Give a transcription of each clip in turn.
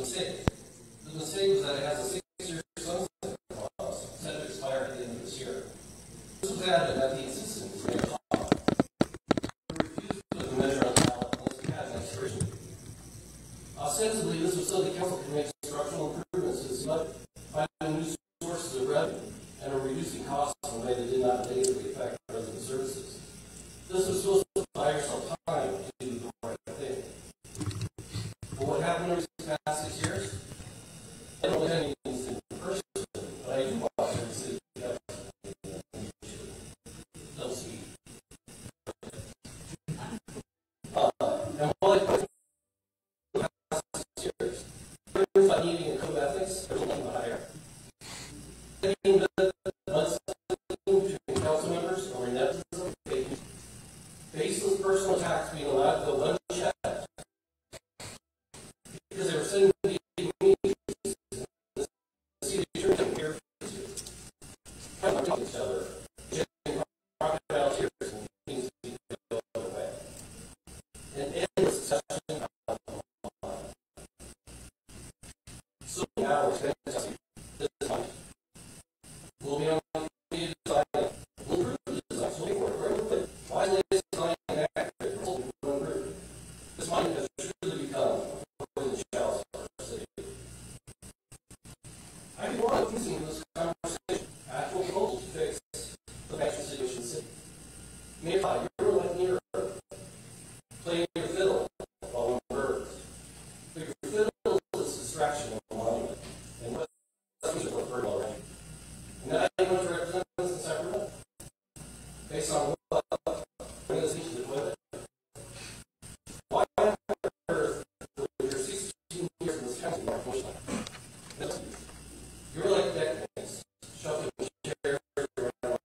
mistake. The mistake was that it has a 6-year sunset clause set to expire at the end of this year. This was added at the insistence of the law. We refused to put the measure on the ballot unless we had an expiration date. Ostensibly, this was so the council could make structural improvements to finding new sources of revenue and are reducing costs in a way that did not negatively affect resident services. This was supposed to buy yourself time to do the right thing. But what happened over these past 6 years? I don't attend meetings in person, but I do watch every city council meeting on YouTube. Don't speak. And while I put the past 6 years, there's not needing a code of ethics, there's nothing higher. Between council members over nepotism, baseless personal attacks being allowed to go unchecked because they were sending meetings and the city attorney didn't care for trying to talk to each other, sharing crocodile tears and things to go the other way. And endless discussion about the line. So many hours spent discussing this month. We'll be on the design. We'll improve the design. So why is the design inaccurate? This money has truly become a poison chalice for our city. I can want to listen to this conversation. Actual proposals to fix the financial situation in the city. Maybe you're like near playing your fiddle while on birds. But your fiddle is a distraction of the monument. And what things are heard already. And now you want to represent us in Sacramento? Based on what? Bring us into the toilet? Why on earth would your 16 years in this county not push that? You're like decades, shoving chairs around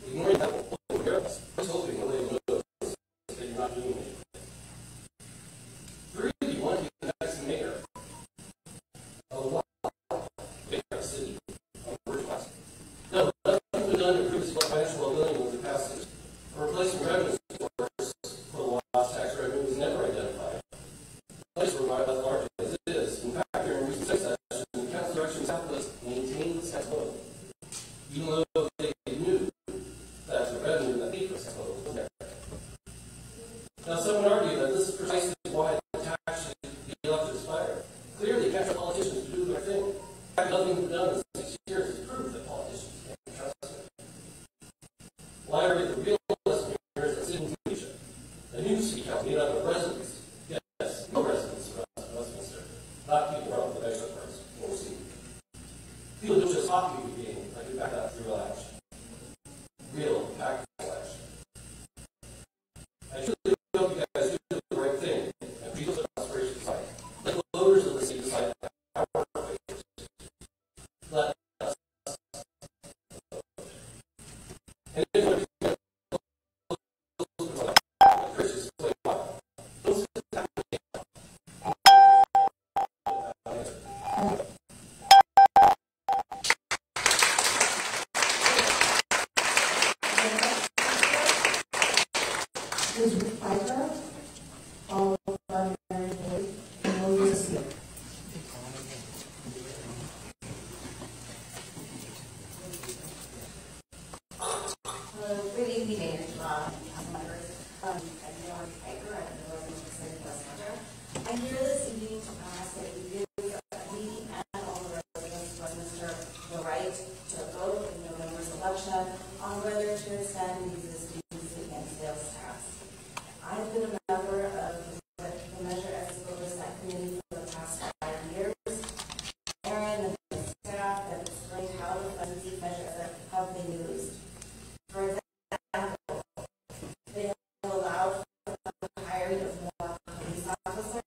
ignoring that will hear us. Just hoping that they know that you're not doing anything. 3 of you want to be the next mayor of a big city on the first class. No, nothing has been done to improve its financial well-being over the past years. A replacement revenue source for the lost tax revenue was never identified. The place where as large as it is, in fact, during recent sessions, the council direction Southwest maintained the tax code, even though they knew that the revenue that the tax code was there. Now, some would argue that this is precisely why the tax should be left to expire. Clearly, council politicians do their thing. In fact, nothing has been done in 6 years to prove that politicians can't trust it. Library, the real lesson here is that city leadership, a new city council made up of residents, yes, no residents from Westminster, not people from the metro parts, or city. People who just hockey would be like you back out through action. Real, practical action. I truly hope you guys do the right thing and people's aspirations decide. Let the voters of the city decide how to work with it. Let us vote. And if you Christians play well, those who have is Piper, all primary board, and all your seat. Good evening, Mayor, council members. I'm Lauren Piper. I'm the resident of Westminster. I'm here this evening to ask that you give me and all the residents of Westminster the right to vote in November's election on whether to extend the existing city and sales tax. I've been a member of the Measure As Oversight Committee for the past 5 years. Aaron and the staff have explained how the funds of these measures have been used. For example, they have allowed for the hiring of more police officers,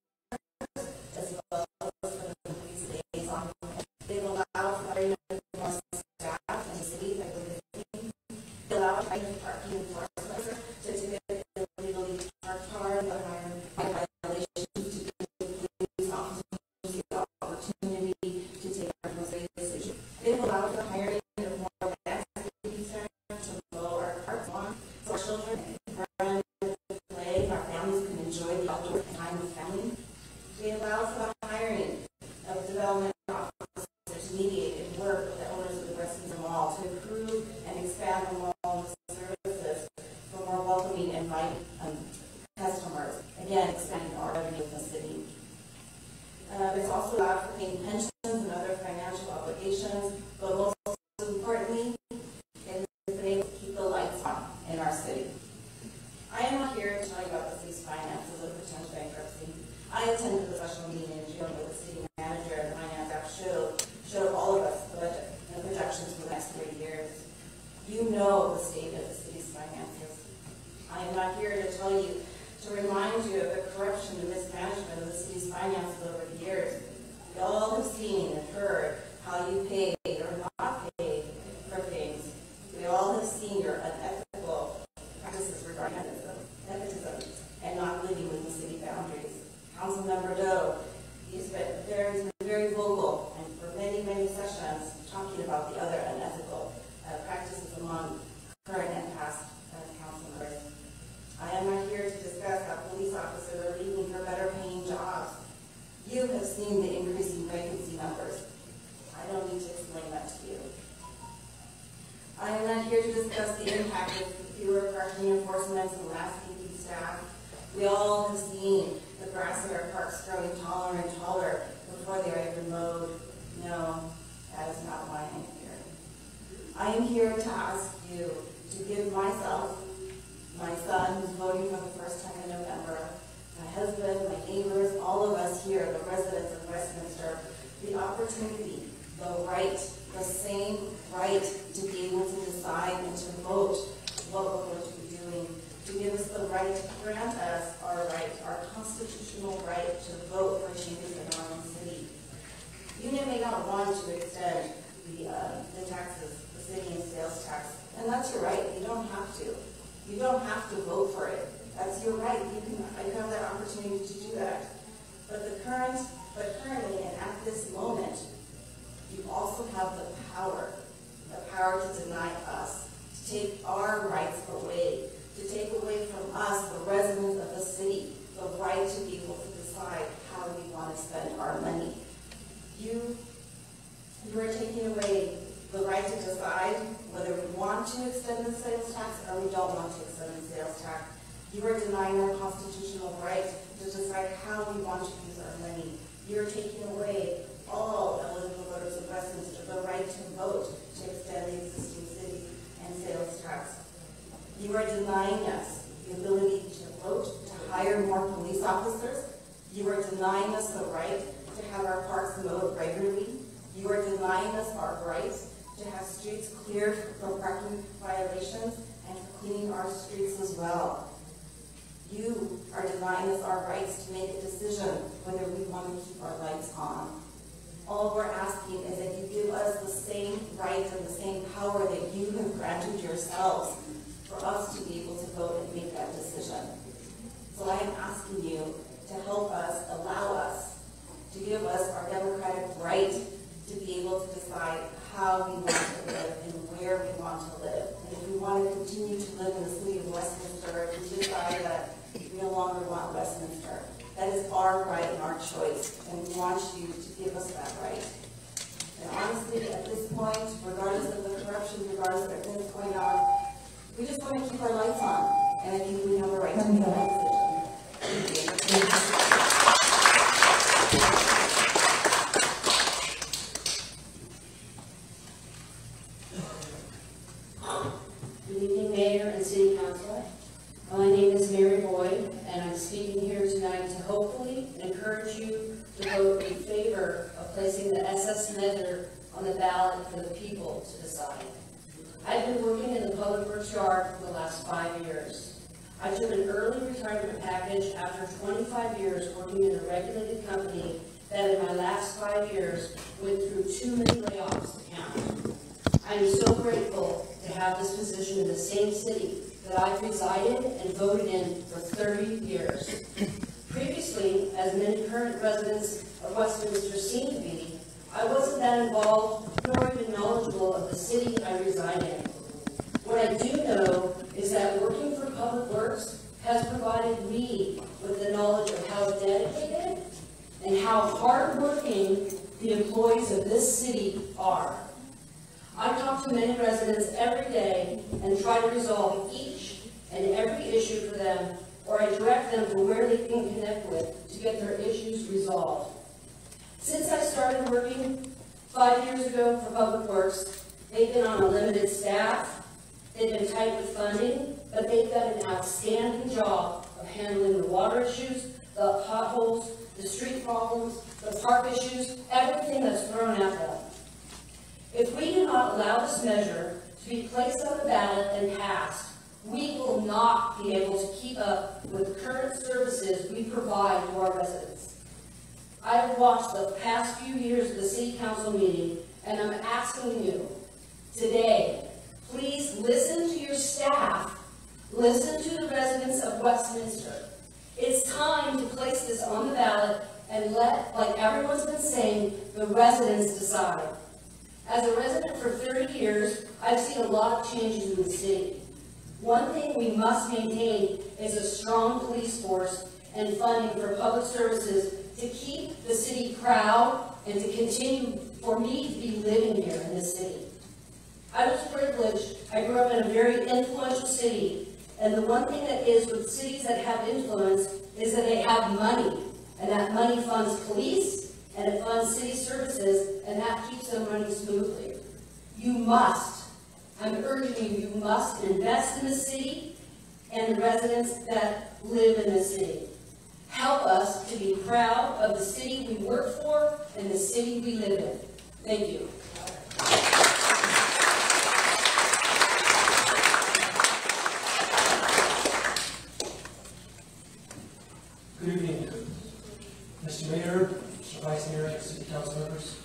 as well as for the police liaison. They've allowed for hiring of more staff in the city by the 15. They allowed hiring of parking enforcement to typically illegally parked cars and other violations to give police officers the It's also allowed for paying pensions and other financial obligations, but most importantly, it has been able to keep the lights on in our city. I am not here to tell you about the city's finances or potential bankruptcy. I attended the special meeting in June where the city manager and finance app showed all of us the budget and projections for the next 3 years. You know the state of the city's finances. I am not here to tell you, to remind you of the corruption and mismanagement of the city's finances over the years. We all have seen and heard how you paid or not paid for things. We all have seen your unethical practices regarding nepotism and not living within the city boundaries. Councilmember Doe, he's been very vocal and for many, many sessions talking about the other unethical practices among current and past council members. I am not here to discuss how police officers are leaving for better paying jobs. You have seen the increasing vacancy numbers. I don't need to explain that to you. I am not here to discuss the impact of fewer parking enforcements and landscaping staff. We all have seen the grass in our parks growing taller and taller before they are even mowed. No, that is not why I am here. I am here to ask you to give myself, my son who's voting for the first time in November, my husband, my neighbors, all of us here, the residents of Westminster, the opportunity, the right, the same right to be able to decide and to vote what we're going to be doing, to give us the right, to grant us our right, our constitutional right to vote for changes in our own city. You may not want to extend the taxes, the city and sales tax, and that's your right. You don't have to. You don't have to vote for it. That's your right. You have that opportunity to do that. But currently and at this moment, you also have the power to deny us, to take our rights away, to take away from us, the residents of the city, the right to be able to decide how we want to spend our money. You are taking away the right to decide whether we want to extend the sales tax or we don't want to extend the sales tax. You are denying our constitutional right to decide how we want to use our money. You are taking away all eligible voters of Westminster the right to vote to extend the existing city and sales tax. You are denying us the ability to vote, to hire more police officers. You are denying us the right to have our parks mowed regularly. You are denying us our rights to have streets cleared from parking violations and for cleaning our streets as well. You are denying us our rights to make a decision whether we want to keep our lights on. All we're asking is that you give us the same rights and the same power that you have granted yourselves for us to be able to vote and make that decision. So I am asking you to help us, allow us, to give us our democratic right to be able to decide how we want to live and where we want to live. And if we want to continue to live in the city of Westminster, if we decide that we no longer want Westminster, that is our right and our choice, and we want you to give us that right. And honestly, at this point, regardless of the corruption, regardless of everything that's going on, we just want to keep our lights on, and I think we have a right to make that decision. Thank you. Good evening, Mayor and City Council. My name is Mary Boyd, and I'm speaking here tonight to hopefully encourage you to vote in favor of placing the SS measure on the ballot for the people to decide. I've been working in the public works yard for the last 5 years. I took an early retirement package after 25 years working in a regulated company that in my last 5 years went through too many layoffs to count. I am so grateful to have this position in the same city that I've resided and voted in for 30 years. Previously, as many current residents of Westminster seem to be, I wasn't that involved nor even knowledgeable of the city I reside in. What I do know is that working for Public Works has provided me with the knowledge of how dedicated and how hardworking the employees of this city are. I talk to many residents every day and try to resolve each and every issue for them, or I direct them to where they can connect with to get their issues resolved. started working 5 years ago for Public Works. They've been on a limited staff. They've been tight with funding, but they've done an outstanding job of handling the water issues, the potholes, the street problems, the park issues, everything that's thrown at them. If we do not allow this measure to be placed on the ballot and passed, we will not be able to keep up with the current services we provide to our residents. I have watched the past few years of the City Council meeting, and I'm asking you today, please listen to your staff, listen to the residents of Westminster. It's time to place this on the ballot and let, like everyone's been saying, the residents decide. As a resident for 30 years, I've seen a lot of changes in the city. One thing we must maintain is a strong police force and funding for public services to keep the city proud and to continue for me to be living here in this city. I was privileged. I grew up in a very influential city, and the one thing that is with cities that have influence is that they have money, and that money funds police, and it funds city services, and that keeps them running smoothly. You must, I'm urging you, you must invest in the city and the residents that live in the city. Help us to be proud of the city we work for and the city we live in. Thank you. Good evening, Mr. Mayor, Mr. Vice Mayor, and City Council members.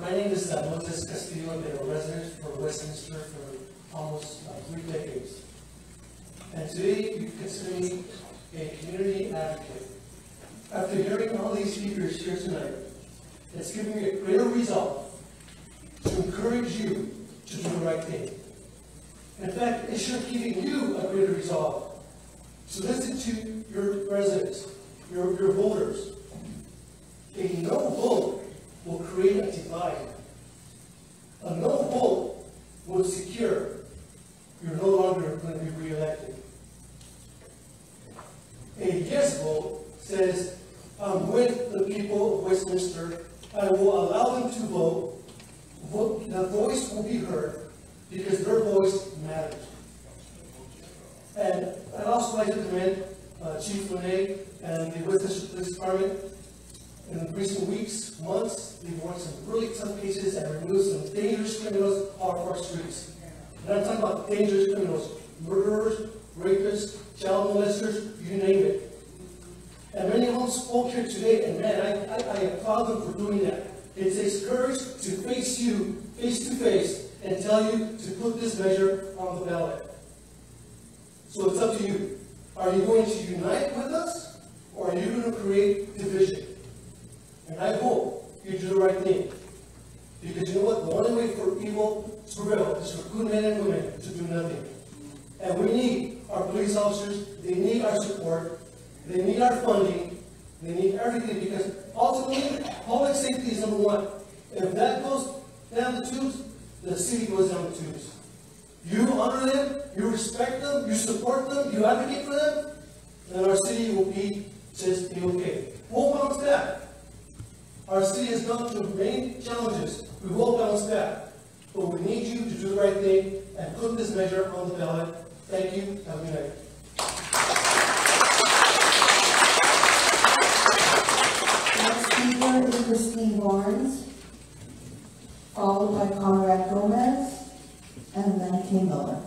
My name is Moses Castillo. I've been a resident for Westminster for almost 3 decades. And today you consider me a community advocate. After hearing all these speakers here tonight, it's given me a greater resolve to encourage you to do the right thing. In fact, it should give you a greater resolve to listen to your residents, your voters. A no vote will create a divide. A no vote will secure you're no longer going to be reelected. A yes vote says, I'm with the people of Westminster. I will allow them to vote. The voice will be heard because their voice matters. And I'd also like to commend Chief Lene and the Westminster Police Department. In recent weeks, months, they've won some really tough cases and removed some dangerous criminals off our streets. And I'm talking about dangerous criminals, murderers, rapists, child molesters, you name it. And many of them spoke here today, and man, I applaud them for doing that. It takes courage to face you face to face and tell you to put this measure on the ballot. So it's up to you. Are you going to unite with us, or are you going to create division? And I hope you do the right thing. Because you know what? The only way for evil to prevail is for good men and women to do nothing. And we need our police officers. They need our support. They need our funding. They need everything, because ultimately, public safety is number one. If that goes down the tubes, the city goes down the tubes. You honor them, you respect them, you support them, you advocate for them, then our city will be just be okay. We'll bounce back. Our city has gone through many challenges. We will bounce back. But we need you to do the right thing and put this measure on the ballot. Thank you. Have a good night. Next speaker is Christine Barnes, followed by Conrad Gomez, and then King Miller.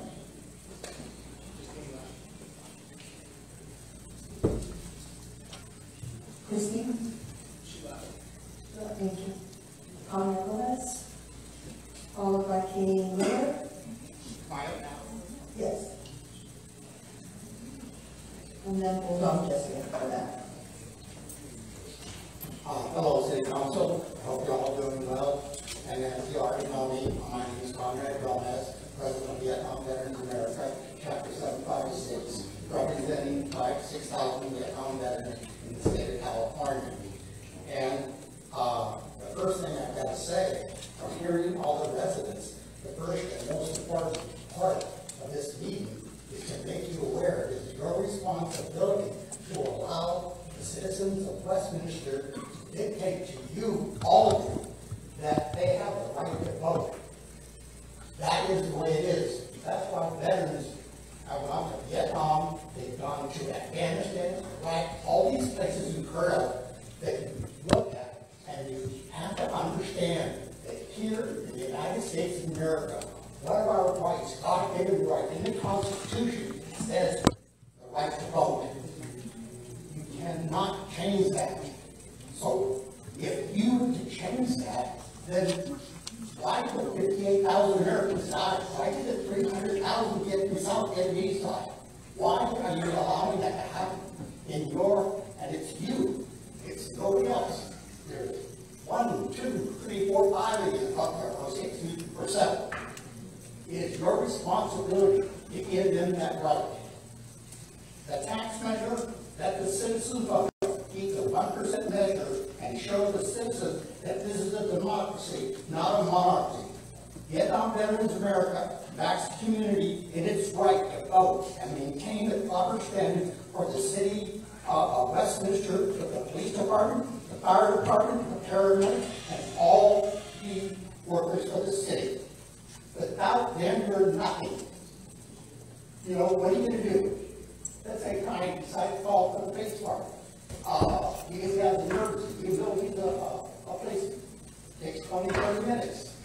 Christine? Thank you. Conrad Gomez, followed by King Miller. Yes. And then we'll talk Jesse after that. Hello, City Council. I hope you're all doing well. And as you already know me, my name is Conrad Gomez, President of Vietnam Veterans America, Chapter 756, representing 6,000 Vietnam veterans in the state of California. And the first thing I've got to say, from hearing all the residents, the first and most important part of this meeting is to make you aware it is your responsibility to allow the citizens of Westminster to dictate to you, all of you, to understand that here in the United States of America, one of our rights, God-given right in the Constitution, says the right to vote. You cannot change that. So if you were to change that, then why did 58,000 Americans die? Why did the 300,000 South Vietnamese die? Why are you allowing that to happen in your, and it's you, it's nobody else. There's 1, 2, 3, 4, 5 of you up there, or 60%. It is your responsibility to give them that right. The tax measure that the citizens vote keeps a 1% measure and show the citizens that this is a democracy, not a monarchy. Vietnam Veterans America backs the community in its right to vote and maintain the proper standing for the city of Westminster, the police department, the fire department, the paramedics, and all the workers of the city. Without them, you're nothing. You know, what are you going to do? Let's say Connie decides to call for the police department. Because you have the emergency, you don't need a place. It takes 20, 30 minutes.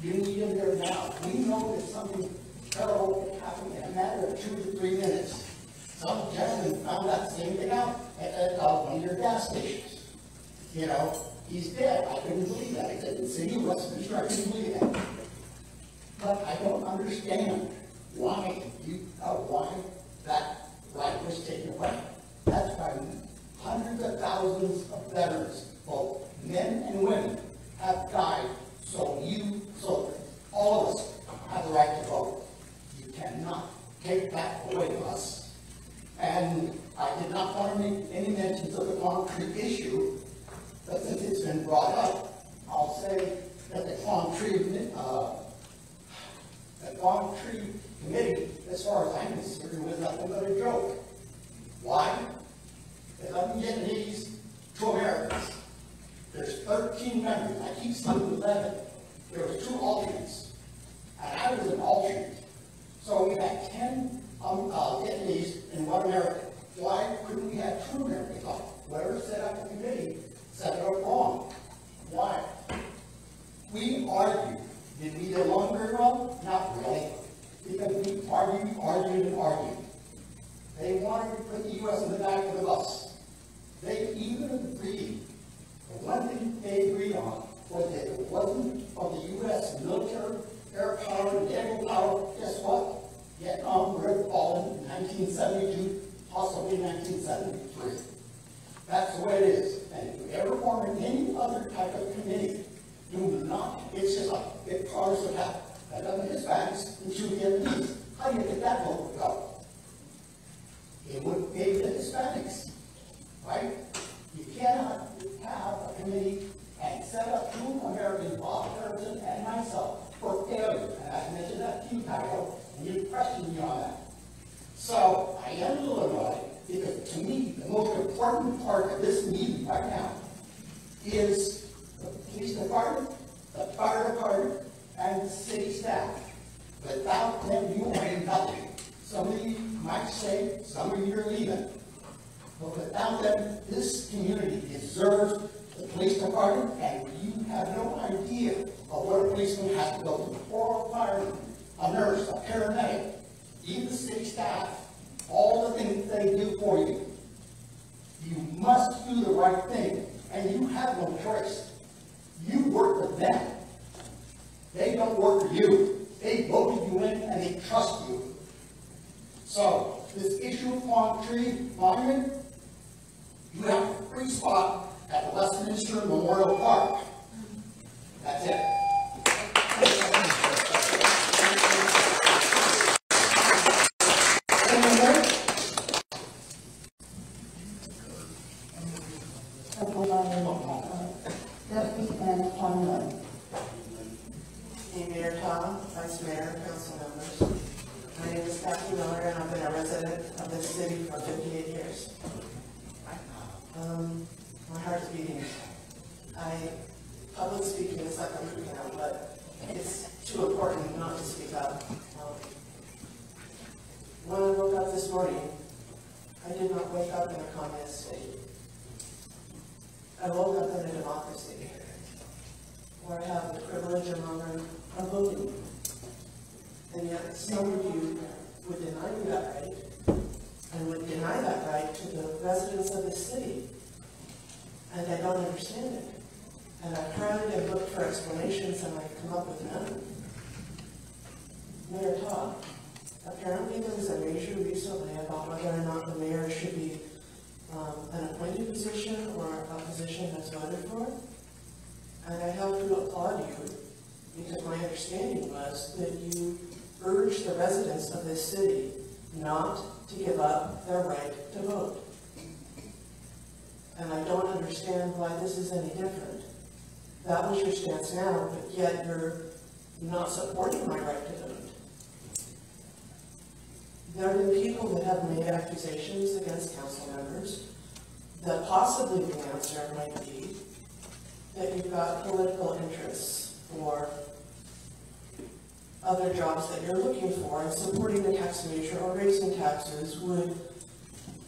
You need them there now. We know that something terrible can happen in a matter of 2 to 3 minutes. Some gentleman found that same thing out at one of your gas stations. You know, he's dead. I couldn't believe that. He said, in the city of Westminster, I couldn't believe that. But I don't understand why that right was taken away. That's why hundreds of thousands of veterans, both men and women, have died so all of us have the right to vote. You cannot take that away from us. And I did not want to make any mentions of the concrete issue, but since it's been brought up, I'll say that the concrete committee, as far as I'm concerned, was nothing but a joke. Why? 11 Vietnamese, 2 Americans. There's 13 members. I keep saying 11. There were 2 alternates, and I was an alternate. So we had 10 Vietnamese and 1 American. Why couldn't we have 2 Americans? Whoever set up the committee set it up wrong. Why? We argued. Did we get along very well? Not really. Because we argued. They wanted to put the U.S. in the back of the bus. They even agreed. The one thing they agreed on was that if it wasn't for the U.S. military, air power, and naval power, guess what? Vietnam would have fallen in 1972, possibly 1973. That's the way it is. And if you ever form any other type of committee, do not, it's just like big cars of hat. That doesn't Hispanics and 2 Vietnamese. How do you get that vote to go? It would be the Hispanics, right? You cannot have a committee and set up 2 Americans, Bob Harrison and myself, for failure. And I mentioned that to you, Kyle, and you questioned me on that. So I am a little annoyed because to me, the most important part of this meeting right now is the police department, the fire department, and the city staff. Without them, you are nothing. Some of you might say, some of you are leaving. But without them, this community deserves the police department, and you have no idea of what a policeman has to go through. Or a fireman, a nurse, a paramedic, even the city staff, all the things they do for you. You must do the right thing, and you have no choice. You work for them. They don't work for you. They voted you in, and they trust you. So, this issue of palm tree monument, you have a free spot at the Westminster Memorial Park. That's it. Mayor Tom, Vice Mayor, Council members. My name is Kathy Miller, and I've been a resident of this city for 58 years. My heart's beating. Public speaking is like I'm freaking out, but it's too important not to speak up. When I woke up this morning, I did not wake up in a communist state. I woke up in a democracy. or have the privilege of honor of voting. And yet some of you would deny me that right, and would deny that right to the residents of the city. And I don't understand it. And I've tried and looked for explanations, and I've come up with none. Mayor Todd, apparently there was a measure recently about whether or not the mayor should be an appointed position or a position that's voted for. And I have to applaud you, because my understanding was that you urged the residents of this city not to give up their right to vote. And I don't understand why this is any different. That was your stance now, but yet you're not supporting my right to vote. There have been people that have made accusations against council members that possibly the answer might be that you've got political interests or other jobs that you're looking for, and supporting the tax measure or raising taxes would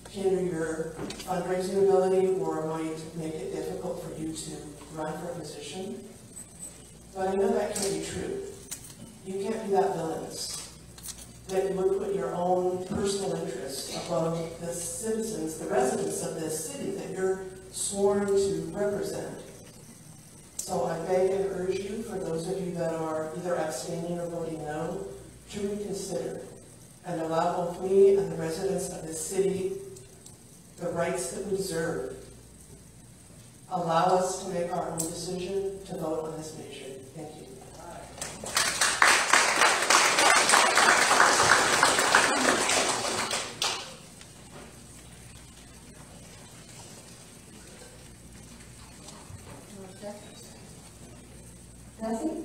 hinder your fundraising ability or might make it difficult for you to run for a position. But I know that can't be true. You can't be that villainous that you would put your own personal interests above the citizens, the residents of this city that you're sworn to represent. So I beg and urge you, for those of you that are either abstaining or voting no, to reconsider and allow both me and the residents of this city the rights that we deserve. Allow us to make our own decision to vote on this measure. Thank you. Bessie?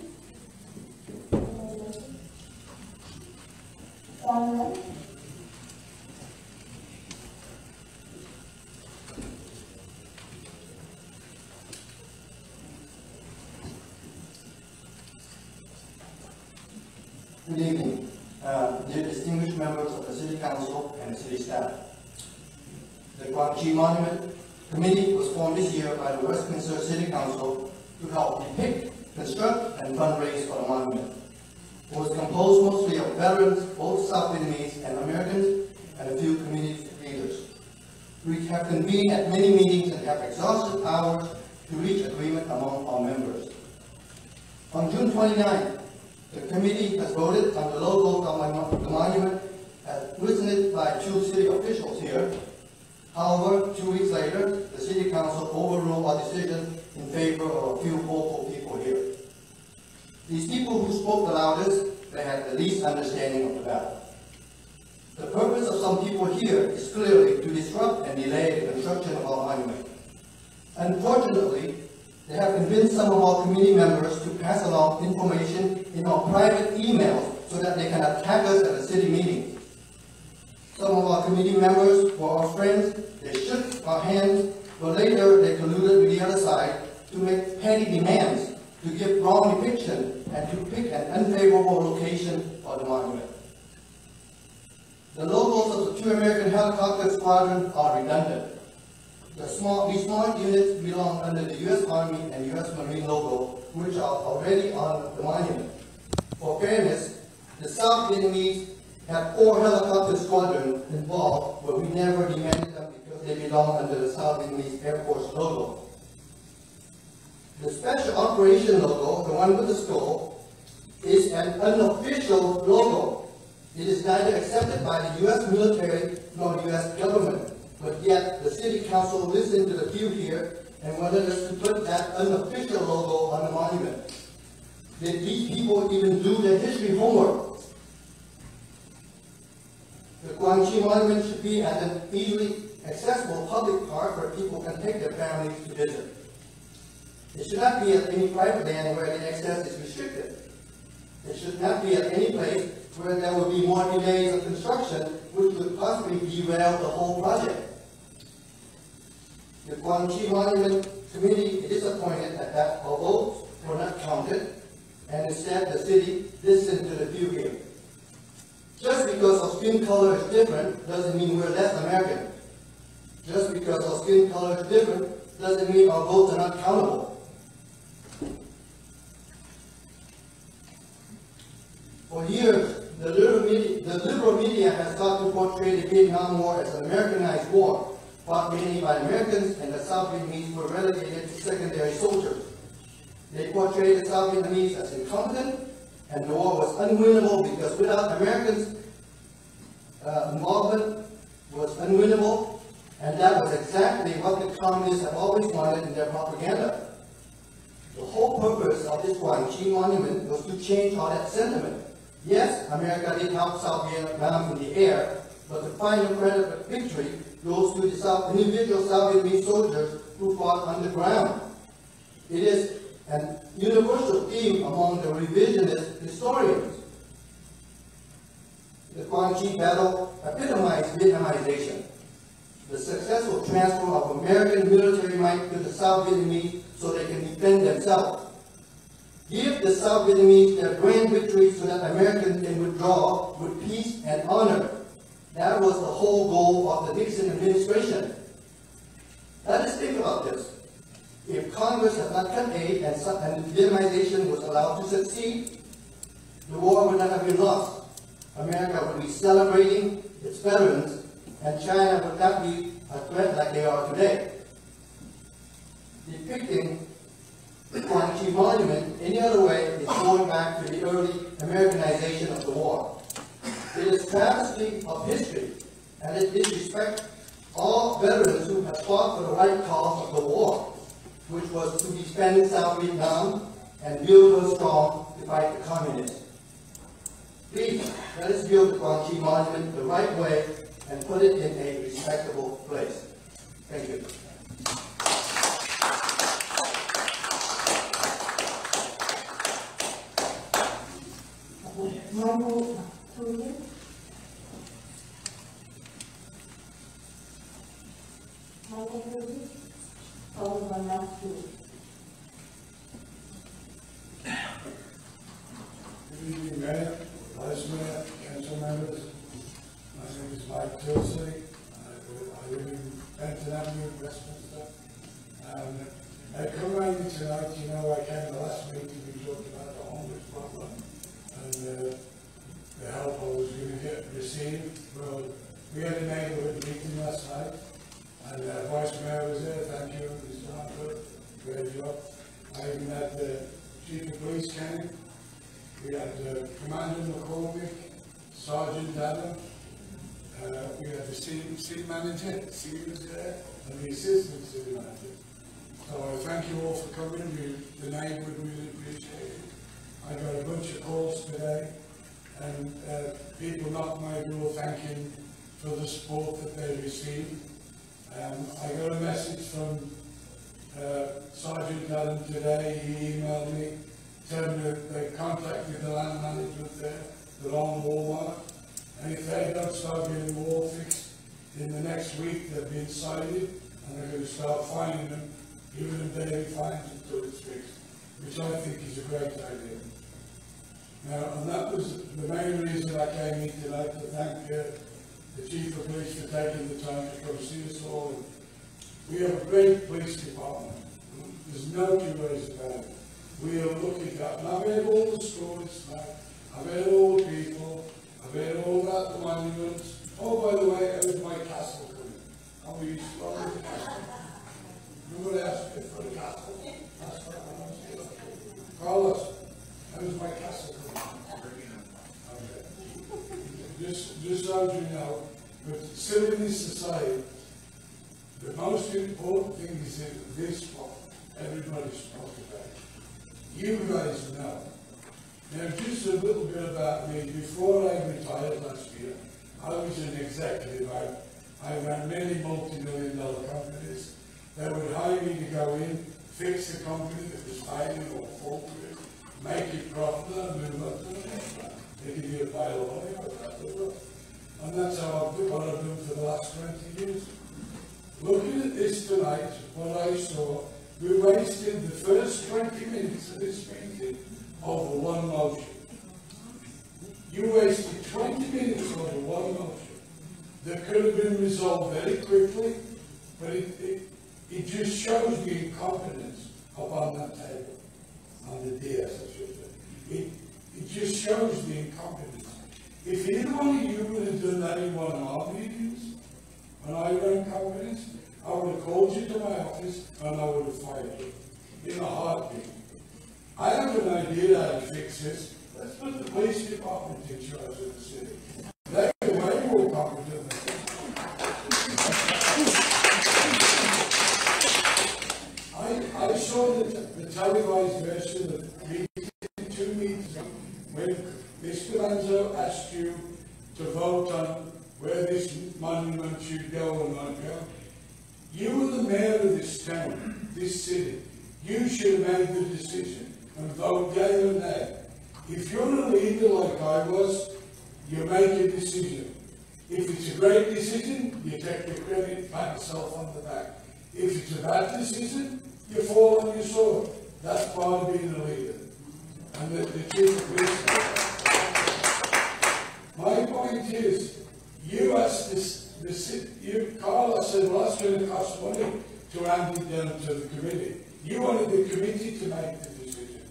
Conrad? Good evening, dear distinguished members of the City Council and the City staff. The Guang Chi Monument Committee was formed this year by the Westminster City Council to help depict, construct, and fundraise for the monument. It was composed mostly of veterans, both South Vietnamese and Americans, and a few community leaders. We have convened at many meetings and have exhausted powers to reach agreement among our members. On June 29th, the committee has voted on the logo of the monument as witnessed by two city officials here. However, 2 weeks later, the City Council overruled our decision in favor of a few vocal people here. These people who spoke the loudest, they had the least understanding of the battle. The purpose of some people here is clearly to disrupt and delay the construction of our monument. Unfortunately, they have convinced some of our committee members to pass along information in our private emails so that they can attack us at a city meeting. Some of our committee members were our friends, they shook our hands, but later they colluded with the other side to make petty demands, to give wrong depiction, and to pick an unfavorable location for the monument. The logos of the two American helicopter squadrons are redundant. These small units belong under the U.S. Army and U.S. Marine logo, which are already on the monument. For fairness, the South Vietnamese have 4 helicopter squadrons involved, but we never demanded them because they belong under the South Vietnamese Air Force logo. The Special Operation logo, the one with the skull, is an unofficial logo. It is neither accepted by the U.S. military nor the U.S. government. But yet, the City Council listened to the few here and wanted us to put that unofficial logo on the monument. Did these people even do their history homework? The Guang Chi Monument should be at an easily accessible public park where people can take their families to visit. It should not be at any private land where the access is restricted. It should not be at any place where there will be more delays of construction, which would possibly derail the whole project. The Guang Chi Monument Committee is disappointed that our votes were not counted, and instead the city listened to the few here. Just because our skin color is different doesn't mean we're less American. Just because our skin color is different doesn't mean our votes are not countable. For years, the liberal media has sought to portray the Vietnam War as an Americanized war, fought mainly by Americans, and the South Vietnamese were relegated to secondary soldiers. They portrayed the South Vietnamese as incompetent, and the war was unwinnable because without Americans' involvement was unwinnable, and that was exactly what the communists have always wanted in their propaganda. The whole purpose of this Quang Chi monument was to change all that sentiment. Yes, America did help South Vietnam in the air, but the final credit of victory goes to the individual South Vietnamese soldiers who fought on the ground. It is an universal theme among the revisionist historians. The Quang Chi battle epitomized Vietnamization, the successful transfer of American military might to the South Vietnamese so they can defend themselves. Give the South Vietnamese their grand victory so that Americans can withdraw with peace and honor. That was the whole goal of the Nixon administration. Let us think about this. If Congress had not cut aid and Vietnamization was allowed to succeed, the war would not have been lost. America would be celebrating its veterans, and China would not be a threat like they are today. Depicting the Quang Chi monument any other way is going back to the early Americanization of the war. It is travesty of history, and it disrespects all veterans who have fought for the right cause of the war, which was to defend South Vietnam and build us strong to fight the communists. Please, let us build the Quang Chi monument the right way and put it in a respectable place. Thank you. Michael Trudy. Michael Trudy, followed by Matthew. Good evening, Mayor, Vice Mayor, Council members. My name is Mike Tilsley. I live in Benton Avenue, Westminster. I come around here tonight, you know, I came the last meeting, we talked about the homeless problem and the help I was going to receive. Well, we had a neighbourhood meeting last night, and Vice Mayor was there. Thank you, Mr. Harper. Great job. I even had the Chief of Police came. We had Commander McCormick, Sergeant Adam. We had the city manager, he was there, and the assistant city manager. So I thank you all for coming. The neighbourhood really appreciate it. I got a bunch of calls today, and people knocked my door thanking for the support that they received. I got a message from Sergeant Allen today. He emailed me, telling me that they contacted the land management there, the long wall, and if they don't start getting the wall fixed in the next week, they've been cited, and they're going to start fining them, giving them daily fines until it's fixed, which I think is a great idea. Now, and that was the main reason I came here tonight, to thank the Chief of Police for taking the time to come see us all. We have a great police department. There's no two ways about it. We are looking at, and I've heard all the stories now, I've heard all the people, I've heard all about the monuments. Oh, by the way, how is my castle coming? How are you slowing the castle? Nobody asked me for the castle. That's what I want to say. Carlos, how is my castle coming? Okay. Just so you know, but still in this society, the most important thing is that this one, everybody's talking about it. You guys know. Now, just a little bit about me. Before I retired last year, I was an executive. I ran many multi-million-dollar companies. They would hire me to go in, fix the company that was failing or faulty, make it profitable, and move up to the next one. They give you a pile of money, and that's how I've done what I've done for the last 20 years. Looking at this tonight, what I saw, we wasted the first 20 minutes of this meeting over one motion. You wasted 20 minutes over one motion that could have been resolved very quickly, but it just shows the incompetence up on that table, on the DS, I should say. It just shows the incompetence. If either one of you would have done that in one of our meetings, when I were incompetence, I would have called you to my office and I would have fired you in a heartbeat. I have an idea how to fix this. Let's put the police department in charge of the city. They're way more competent than me. I saw the televised version of meeting 2 meetings ago when Mr. Lanzo asked you to vote on where this monument should go and not go. You were the mayor of this town, this city. You should have made the decision and vote yea or nay. If you're a leader like I was, you make a decision. If it's a great decision, you take the credit, pat yourself on the back. If it's a bad decision, you fall on your sword. That's part of being a leader. And the chief of police. My point is, you asked Carla said, well, that's going to cost money to hand it down to the committee. You wanted the committee to make the decision.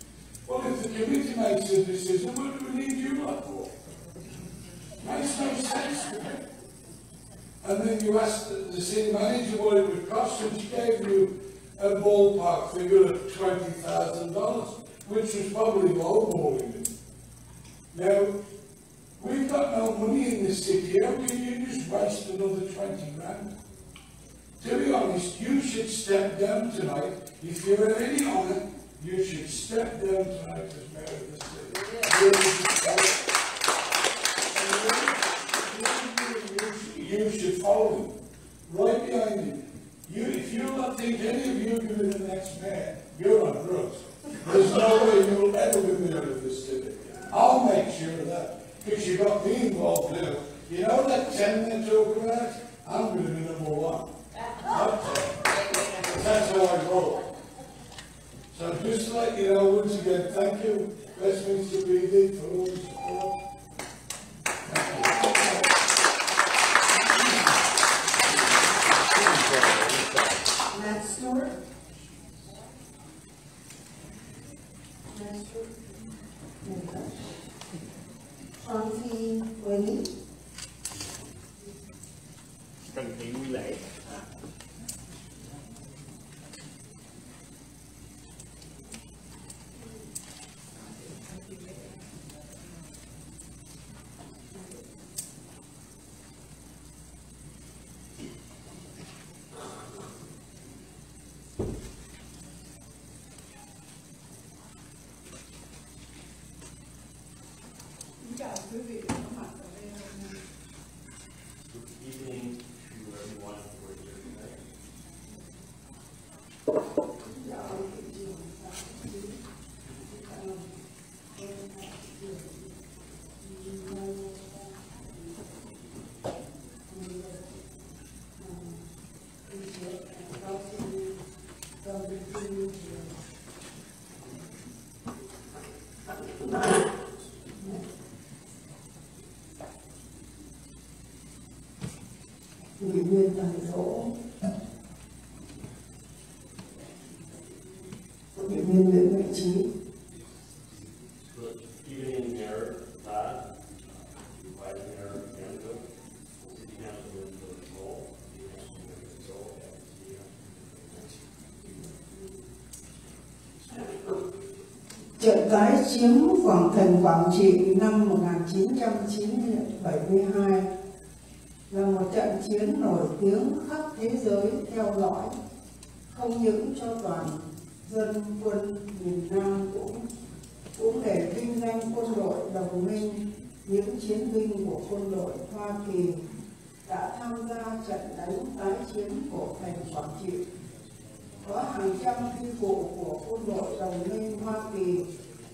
Well, if the committee makes a decision, what do we need you lot for? Makes no sense to me. And then you asked the city manager what it would cost, and she gave you a ballpark figure of $20,000, which was probably lowballing it. Now, we've got no money in this city. How can you just waste another 20 grand? To be honest, you should step down tonight. If you have any honour, you should step down tonight as mayor of the city. You should follow him. Right behind him. If you don't think any of you will be the next mayor, you're on drugs. There's no way you'll ever be mayor of this city. I'll make sure of that. Because you got me involved now. You know that 10 they're talking about? I'm going to be number 1. That's how I roll. So just to let you know, once again, thank you, Westminster PD, for all the support. Matt Stewart? Chauncey Willie? Trần Thị Quy Lệ. Good evening to everyone who is here tonight. Ủy viên thành phố, ủy viên Nguyễn Mạnh Trí. Good evening, Mayor Todd, Vice Mayor Andrew, City Councilman Cole, Trận tái chiếm Quảng Thành Quảng Trị năm 1972 là một trận chiến nổi tiếng khắp thế giới theo dõi, không những cho toàn dân quân miền Nam cũng để vinh danh quân đội đồng minh, những chiến binh của quân đội Hoa Kỳ đã tham gia trận đánh tái chiếm của thành Quảng Trị. Có hàng trăm phi vụ của quân đội đồng minh Hoa Kỳ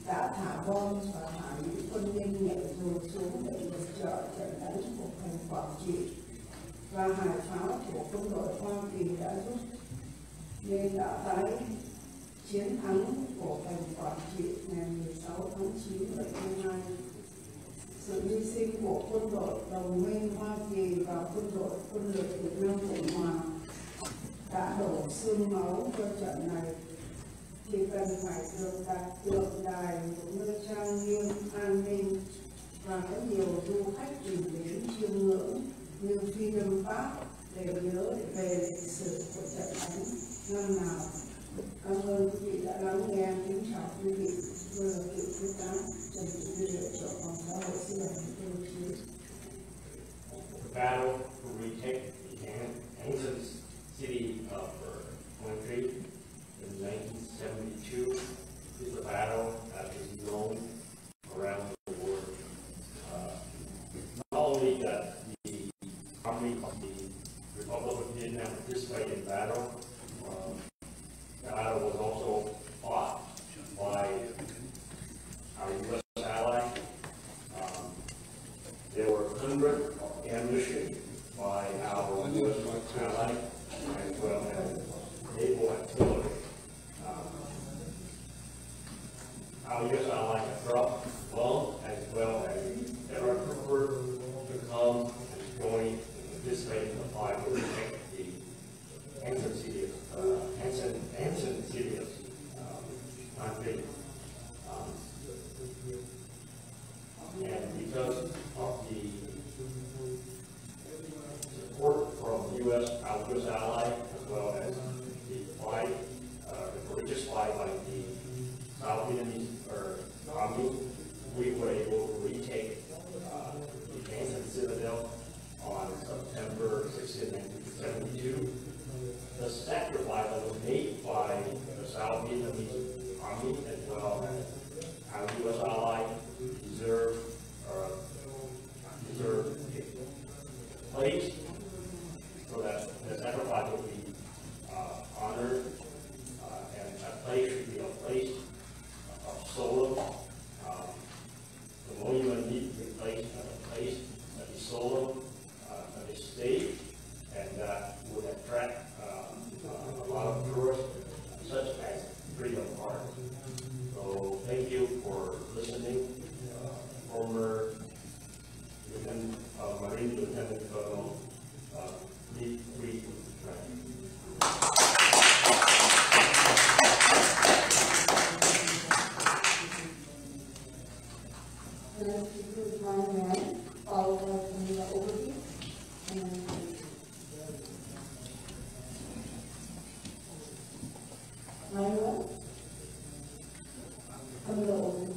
đã thả bom và thả những quân nhân nhẹ dù xuống để yểm trợ trận đánh của thành Quảng Trị, và hải pháo của quân đội Hoa Kỳ đã giúp nên đã tái chiến thắng của thành Quảng Trị ngày 16 tháng 9 năm 1972. Sự hy sinh của quân đội đồng minh Hoa Kỳ và quân lực Việt Nam Cộng Hòa đã đổ xương máu cho trận này, thì cần phải được đặt tượng đài một nơi trang nghiêm, an ninh is a battle that is known around the world. Not only that the army of the Republic of Vietnam participated in battle, the battle was also fought by our U.S. ally. There were 100 ammunition by our U.S. ally, as well as naval artillery. Our U.S. ally has brought bombs as well as there are troopers to come and join and participate in the fight to protect the ancient city of country. And because of the support from our U.S. ally, as well as the fight, the courageous fight by the South Vietnamese army, we were able to retake the ancient citadel on September 16, 1972. The sacrifice that was made by the South Vietnamese army, as well as our U.S. ally, deserve a place so that the sacrifice will be honored, and that place should be a place of solemn. The monument needs to be placed at a place that is solemn, that is safe, and that would attract a lot of tourists, such as Freedom Park. So thank you for listening. Former Marine Lieutenant Colonel Lee. Let's conclude my man, followed by the overview. Manuel? From the overview.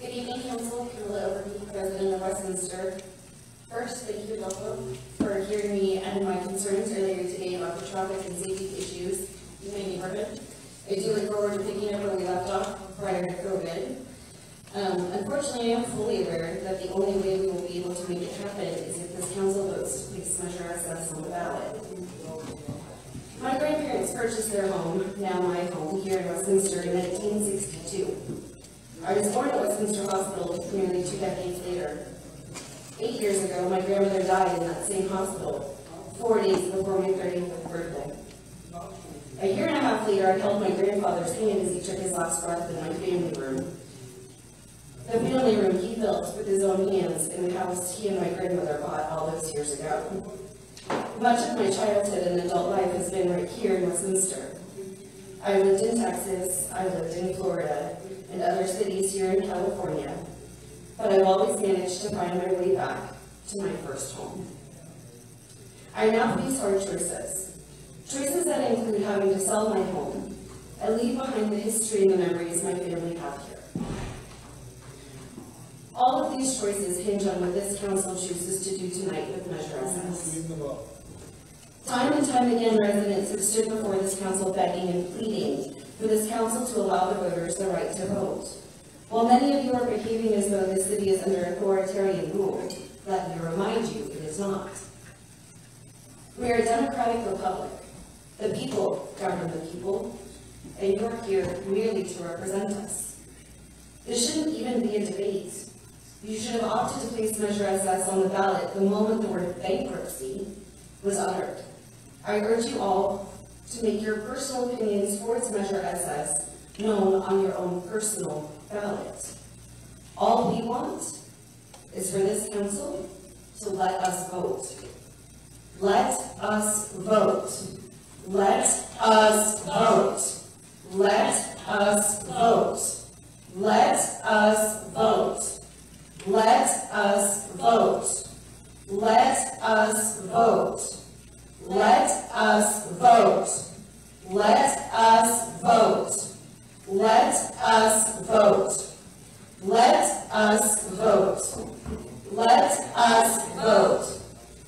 Good evening, Council. Camilla Overby, President of Westminster. First, thank you, Adolfo, for hearing me and my concerns earlier today about the traffic and safety issues in my neighborhood. I do look forward to picking up where we left off prior to COVID. Unfortunately, I am fully aware that the only way we will be able to make it happen is if this council votes to place Measure SS on the ballot. My grandparents purchased their home, now my home, here in Westminster in 1962. I was born at Westminster Hospital nearly 2 decades later. 8 years ago, my grandmother died in that same hospital, 4 days before my 35th birthday. A year and a half later, I held my grandfather's hand as he took his last breath in my family room. The family room he built with his own hands in the house he and my grandmother bought all those years ago. Much of my childhood and adult life has been right here in Westminster. I lived in Texas, I lived in Florida, and other cities here in California, but I've always managed to find my way back to my first home. I now face hard choices. Choices that include having to sell my home and leave behind the history and the memories my family have here. All of these choices hinge on what this council chooses to do tonight with Measure SS. Time and time again, residents have stood before this council begging and pleading for this council to allow the voters the right to vote. While many of you are behaving as though this city is under authoritarian rule, let me remind you, it is not. We are a democratic republic. The people govern the people, and you are here merely to represent us. This shouldn't even be a debate. You should have opted to place Measure SS on the ballot the moment the word bankruptcy was uttered. I urge you all to make your personal opinions towards Measure SS known on your own personal ballot. All we want is for this council to let us vote. Let us vote. Let us vote. Let us vote. Let us vote. Let us vote. Let us vote. Let us vote. Let us vote. Let us vote. Let us vote. Let us vote.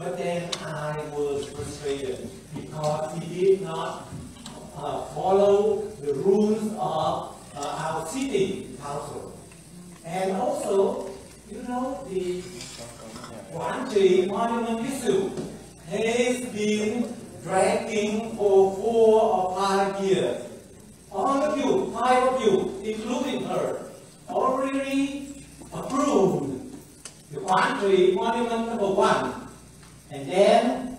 But then I was frustrated because he did not follow the rules of our city council. And also, you know, the Quảng Trị monument issue has been dragging for 4 or 5 years. All of you, 5 of you, including her, already approved the Quảng Trị monument number 1. And then,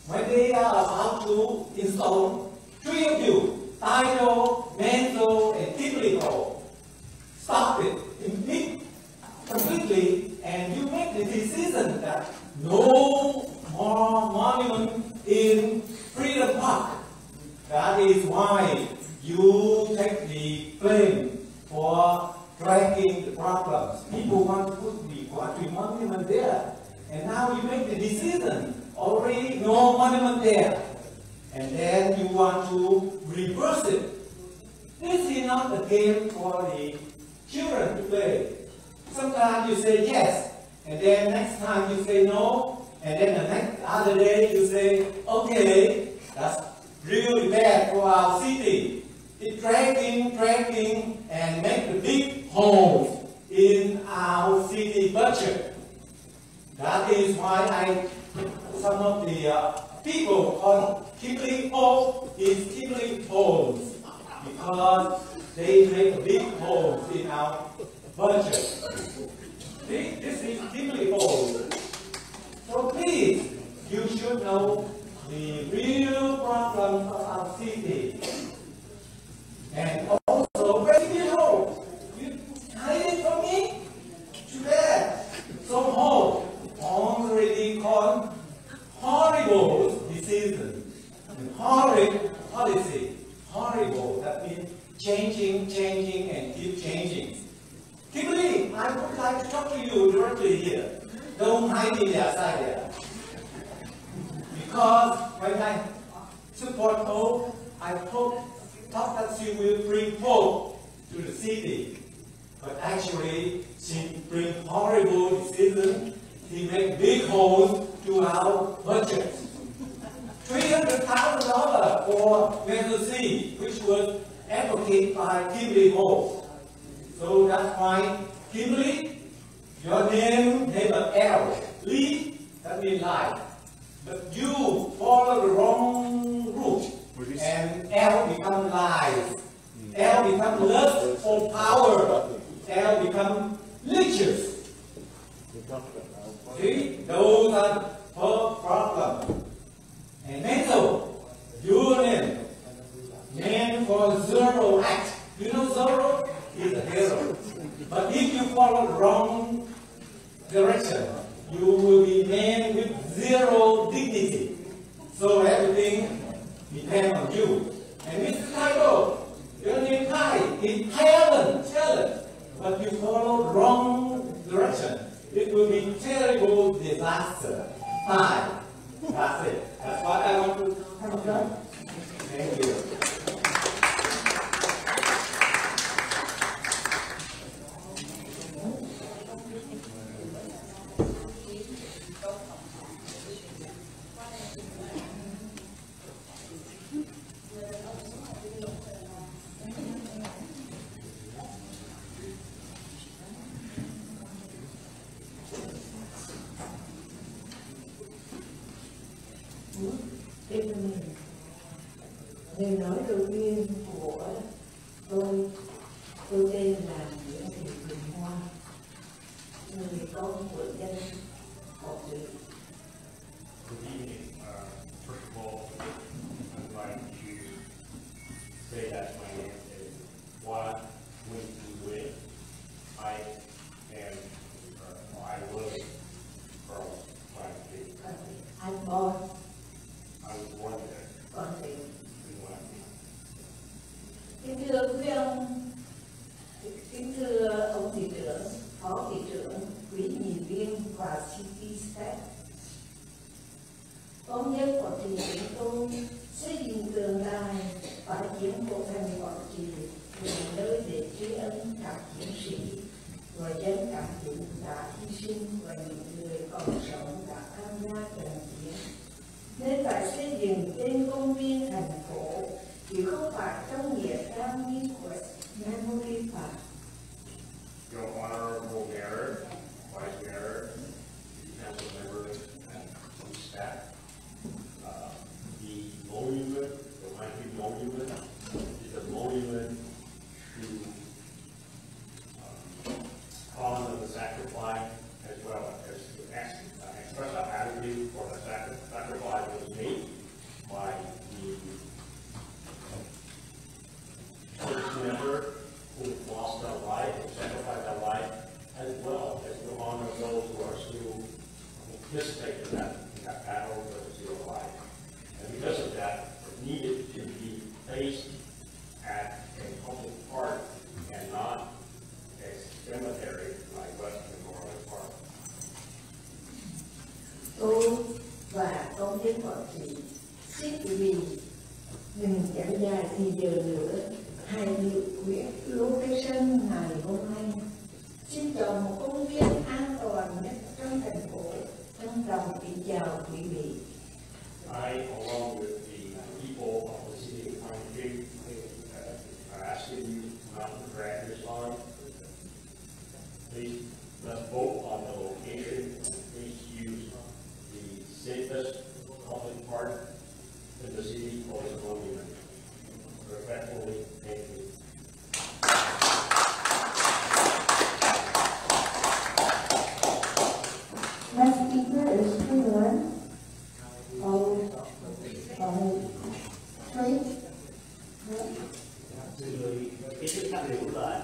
when they are about to install, 3 of you, Taito, Menzo, and Tiplico, stop it completely, and you make the decision that no more monument in Freedom Park. That is why you take the blame for dragging the problems. People want to put the Quảng Trị monument there, and now you make the decision, already no monument there, and then you want to reverse it. This is not a game for the children to play. Sometimes you say yes, and then next time you say no, and then the next other day you say, okay, that's really bad for our city. It's dragging, and make the big holes in our city budget. That is why some of the people call Keeping Holes is Keeping Holes, because they make big holes in our budget. This is Keeping Holes. So please, you should know the real problems of our city. And also, where did you go? You hide it from me? Too bad. So hope already called horrible decision, horrid policy. Horrible, that means changing, and keep changing. Kimberly, I would like to talk to you directly here. Don't hide in their side there. Because when I support hope, I thought that she will bring hope to the city. But actually, she brings horrible decisions. She makes big holes to our budget. $300,000 for Metro C, which was advocated by Kimberly Ho. So that's why, Kimberly, your name has an L. Lee, that means lie. But you follow the wrong route, and L becomes lies. L becomes lust for power. L becomes leeches. See, those are her problems. And mental, your name, name for Zero Act. You know Zero is a hero. But if you follow the wrong direction, you will be man with zero dignity. So everything depends on you. And Mr. Taito, your name Tai is talent. But you follow the wrong direction, it will be terrible disaster. Fine. That's it. That's what I want to have done. Thank you. Lời nói đầu tiên của tôi tên là Nguyễn Thị Quỳnh Hoa, người con của dân Quảng Trị. Good evening. First of all, I'd like to say that my name is Hoa Nguyen Thu Nguyen. I was from Quảng Trị. I'm born I was born there. Quảng Trị. In Quảng Trị. Kính thưa quý ông, kính thưa ông thị trưởng, phó thị trưởng, quý nghị viên và city staff. Công nhân Quảng Trị chúng tôi xây dựng tượng đài và chiến của thành Quảng Trị là nơi để tri ân các chiến sĩ và dân các tỉnh đã hy sinh và những người còn sống đã tham gia placed at a public park and not a cemetery like West Memorial Park. Tôi và công dân Quảng Trị xin quý vị đừng kéo dài thì giờ nữa, hãy dự quyết location ngày hôm nay. Xin chọn một công viên an toàn nhất trong thành phố. Trân trọng kính chào quý vị. I, along with the people of the city of Pine Creek, are asking you not to drag this on. Please, let's vote on the location. Please use the safest public park in the city of Westminster. Respectfully, thank you. Next speaker is Freeland. Cái chức năng điều lại.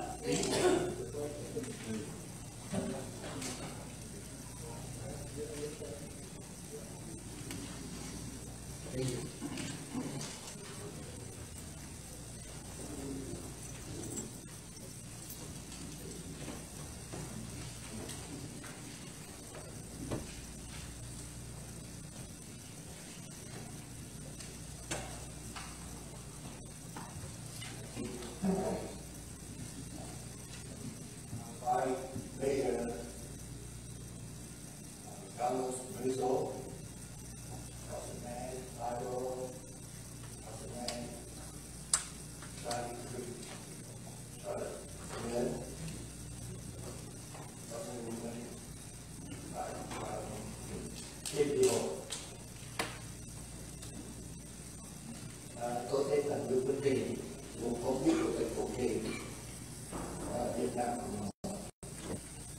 I, Mayor Carlos Rizzo, Councilman Ido, Councilman Charlie Councilman TP. Tôi tên là Nguyễn Văn Kỳ, một phóng viên của thành phố Kỳ, Việt Nam.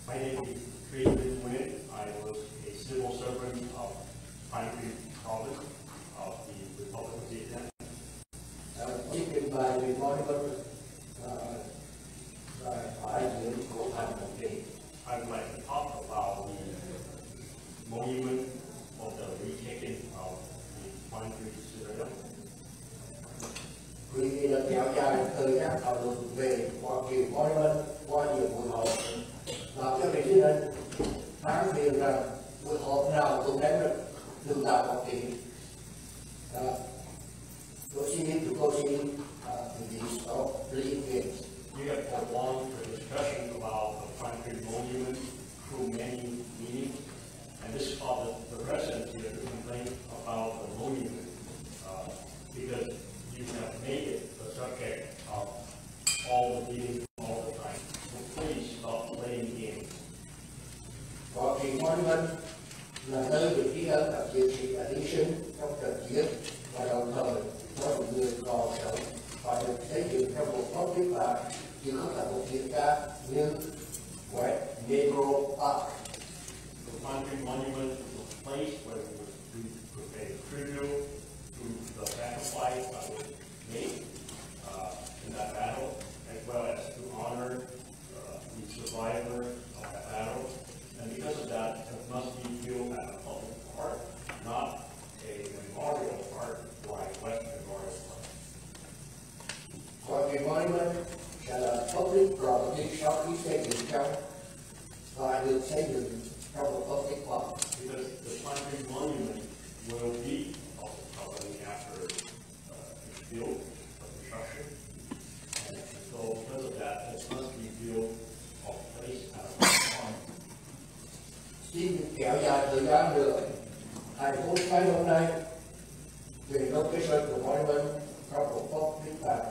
My name is Freeland Nguyen. I was a civil servant of Pine Creek Province of the Republic of Vietnam. Chiếc trình bày về monument phải diễn của thành phố Kỳ. I would like to talk about the monument of the retaking of the Pine Creek Citadel. Vì đã kéo dài thời gian thảo luận về Hoa Kỳ monument qua nhiều buổi họp, làm cho mình nên phán biện rằng buổi họp nào cũng đánh được lương đạo Hoa Kỳ. Tôi xin chúng tôi xin release of leave games. You have prolonged the discussion about the Pine Creek Monument through many meetings, and this caused the residents here to complain about the monument because you have made it the subject of all the meetings all the time. So please stop playing games. Hoa Kỳ monument là nơi để ghi ân các chiến sĩ đã hy sinh trong trận chiến và đồng thời có những người còn sống và được xây dựng trong một phong cách lại chứ không phải một hiện ca như West Metro Park. The Pine Creek Monument is a place where we pay tribute to the sacrifice that was made in that battle, as well as to honor the survivor of that battle. And because of that, it must be built at a public park, not a memorial park like West Memorial Park. Hoa Kỳ monument sẽ là public property sau khi xây dựng trong và được xây dựng trong một public park. Because the Pine Creek Monument will be public property after it's built, the construction. And so because of that, it must be built or placed at a public park. Xin kéo dài thời gian nữa, hãy phút ngay hôm nay về location của monument trong một public park.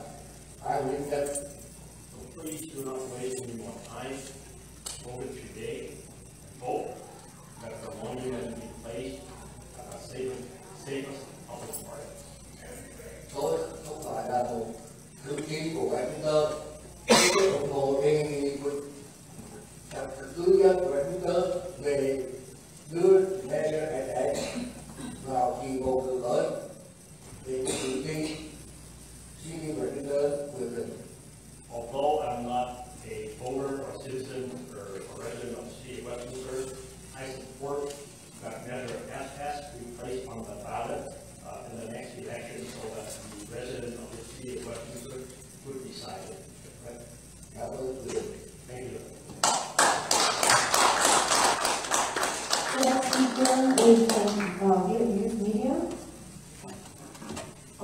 I will that. So please do not waste any more time. Vote today. Vote that the monument be placed at a safest public park. Tôi không phải là một cử tri của Westminster, tôi ủng hộ đề nghị của các cư dân của Westminster về đưa measure and act vào kỳ bầu cử tới để cử tri xin Westminster quyết định. Although I'm not a voter or citizen or a resident of the city of Westminster, I support that measure has to be placed on the ballot in the next election so that the residents of the city of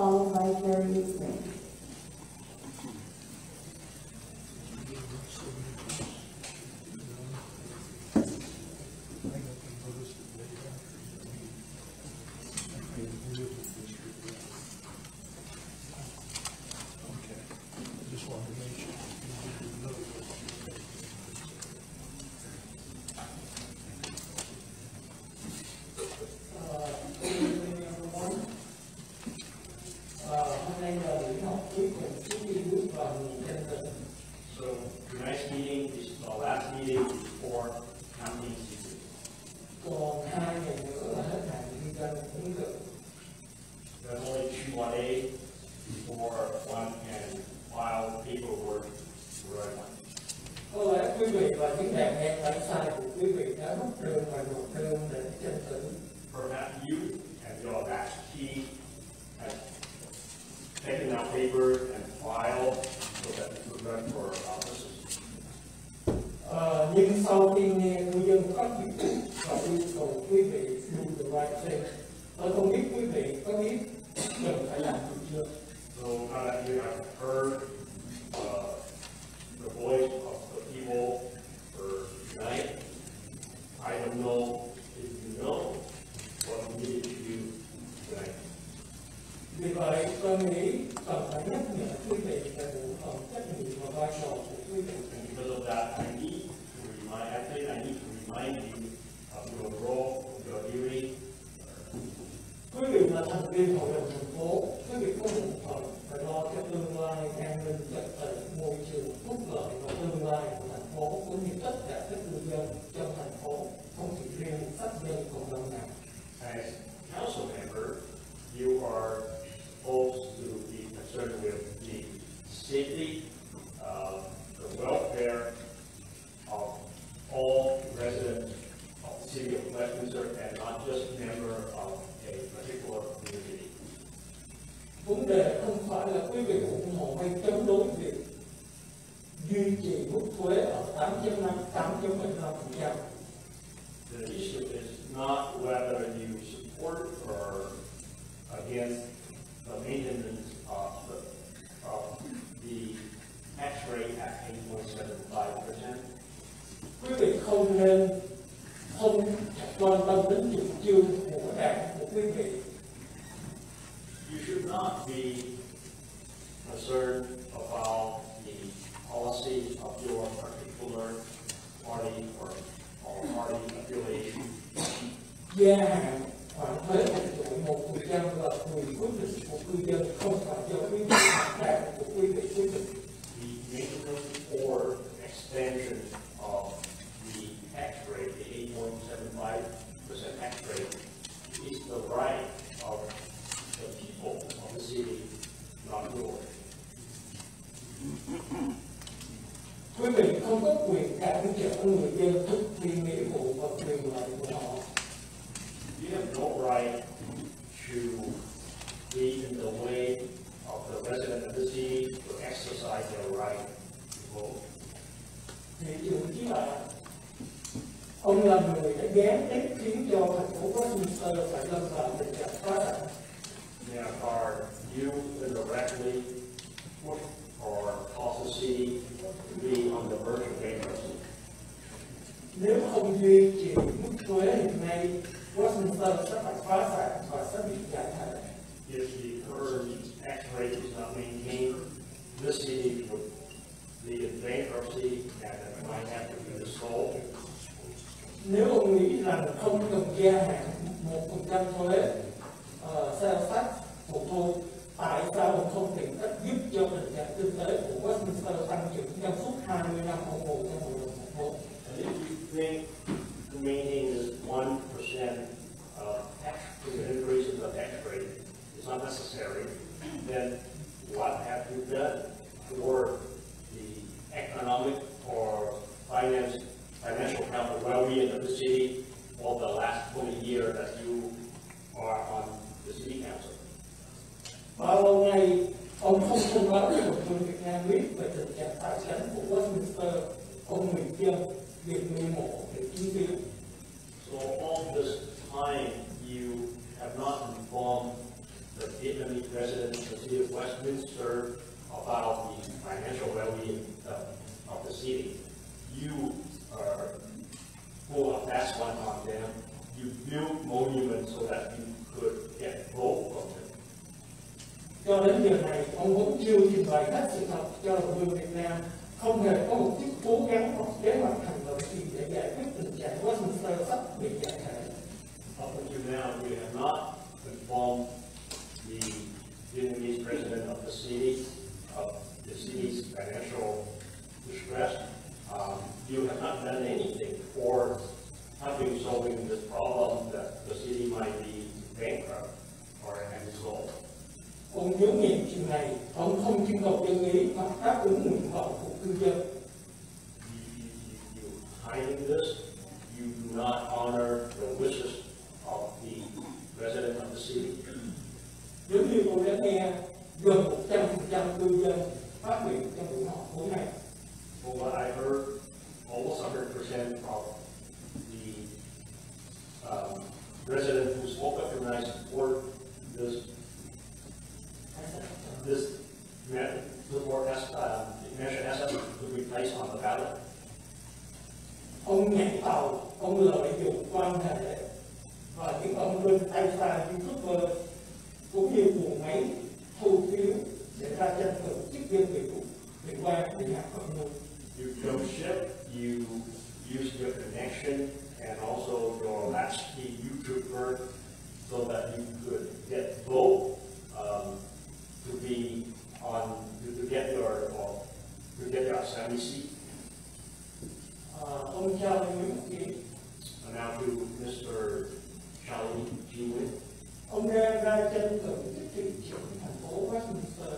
followed by Carrie Green. So tonight's meeting is the last meeting before counting season. Còn 2 ngày nữa là hết hạn kinh doanh ứng dụng. There's only 2 more days before one can file paperwork for everyone. Có lẽ quý vị và những đàn em ở sai của quý vị đã rút đơn và nộp đơn để tranh cử. Perhaps you and your absentee have taken out paper and filed so that you could run for office. Nhưng sau khi nghe người dân có chuyện và yêu cầu quý vị do the right thing, tôi không biết quý vị có biết cần phải làm gì chưa. So now that you have heard the voice of the people for tonight, I don't know if you know what you need to do tonight. Vì vậy, tôi nghĩ cần phải nhắc nhở quý vị về bộ phận trách nhiệm và vai trò của quý vị. And because of that, I need to remind you of your role, your duty. Quý vị là thành viên hội đồng thành phố, quý vị có một phần phải lo cho tương lai an ninh trật tự, môi trường, phúc lợi và tương lai của thành phố cũng như tất cả các cư dân trong thành phố, không chỉ riêng pháp nhân cộng đồng nào. As council member, you are supposed to be concerned with the safety, the welfare of all residents of the city of Westminster and not just member of a particular community. Vấn đề không phải là quý vị ủng hộ hay chống đối việc duy trì mức thuế ở 8.5%. The issue is not whether you support or against the maintenance of the tax rate at 8.75%. Quý vị không quan tâm đến chủ trương của đảng của quý vị. You should not be concerned about the policy of your particular party or party affiliation. Gia hạn khoản thuế phục vụ 1% là quyền quyết định của cư dân, không phải do quý vị đảng của quý vị quyết định. The maintenance or extension of the tax rate, the 8.75% tax rate, is the right of the people of the city, not yours. Quý vị không có quyền cản trở người dân thực thi nghĩa vụ và quyền lợi của họ. You have no right to be in the way of the resident of the city to exercise their right to vote. Thị trường chí là ông là người đã gián tiếp khiến cho thành phố Westminster phải lâm vào tình trạng phá sản. Therefore, you indirectly push or cause the city to be on the verge of bankruptcy. Nếu không duy trì mức thuế hiện nay, Westminster sẽ phải phá sản và sẽ bị giải thể. If the current tax rate is not maintained, the city would be in bankruptcy and it might have to be dissolved. Nếu ông nghĩ rằng không cần gia hạn 1% thuế sales tax của tôi, tại sao ông không tìm cách giúp cho tình trạng kinh tế của Westminster tăng trưởng trong suốt 20 năm ông ngồi trong hội đồng thành phố? And if you think to maintain this 1% tax increase in the tax rate is not necessary, then what have you done toward the economic or financial health or well-being of the city for the last 20 years that you are on the city council? Bao lâu nay ông không thông báo cho người Việt Nam biết về tình trạng tài chính của Westminster, ông người dân việc nuôi mộ để chi tiêu. So all this time you have not informed the Vietnamese residents of the city of Westminster about the financial well-being of the city. You pull a fast one on them. You build monuments so that you could get vote from them. Cho đến giờ này, ông vẫn chưa trình bày hết sự thật cho đồng bào Việt Nam, không hề có một chút cố gắng hoặc kế hoạch hành động gì để giải quyết tình trạng Westminster sắp bị giải thể. Up until now, we have not informed the Vietnamese president of the city's financial distress. You have not done anything for helping solving this problem that the city might be bankrupt or insolvent. Ông nhớ nghiệm chuyện này, ông không trưng cầu dân ý hoặc đáp ứng nguyện vọng của cư dân. You hiding this, you do not honor the wishes of the resident of the city. Giống như tôi đã nghe gần 100% cư dân phát biểu trong buổi họp tối nay. From what I heard, almost 100% of the residents who spoke up tonight support this measure asset to be placed on the ballot. Ông nhảy tàu, ông lợi dụng quan hệ và những ông bên tay sai YouTuber cũng như buồng máy thu phiếu để ra tranh cử chức dân biểu liên quan đến hạt công nhân. You jump ship, you use your connection and also your latchkey YouTuber so that you could get vote to be on to get your assembly seat. Ông Charlie Nguyễn Thị, And now to Mr. Charlie G. Wynn. ông ra tranh cử chức thị trưởng thành phố Westminster.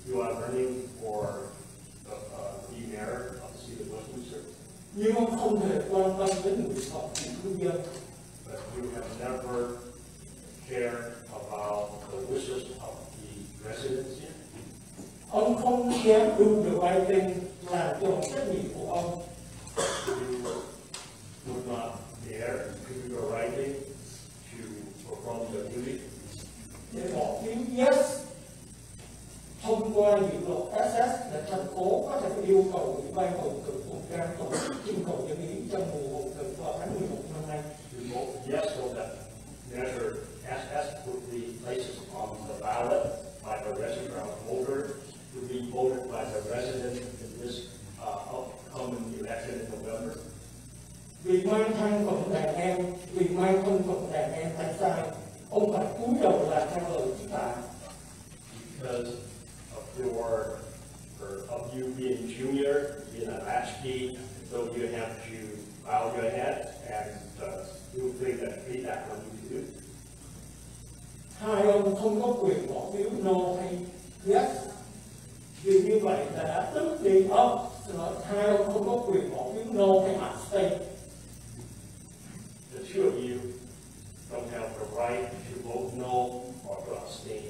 You are running for the mayor of the city of Westminster. Nhưng ông không hề quan tâm đến nguyện vọng của cư dân. But you have never cared about the wishes of the residents here. Ông không dám do the right thing là tròn trách nhiệm của ông. You would not dare to do the right thing to perform your duty. Để bỏ phiếu yes thông qua dự luật SS là thành phố có thể yêu cầu ủy ban bầu cử vùng cam tổ chức trưng cầu dân ý trong mùa bầu cử vào tháng 11 năm nay. To vote yes so that measure SS would be placed on the ballot by the registered voters to be voted by the residents in this upcoming election in November. Vì mang thân phận đàn em tay sai, ông phải cúi đầu làm theo lời chỉ tạ. Because of you being junior, being a latchkey, so you have to bow your head and do things that feedback on you to do. Hai ông không có quyền bỏ phiếu no hay yes. Vì như vậy là đã tức đi ông. Hai ông không có quyền bỏ phiếu no hay abstain. The two of you don't have the right to vote no or to abstain.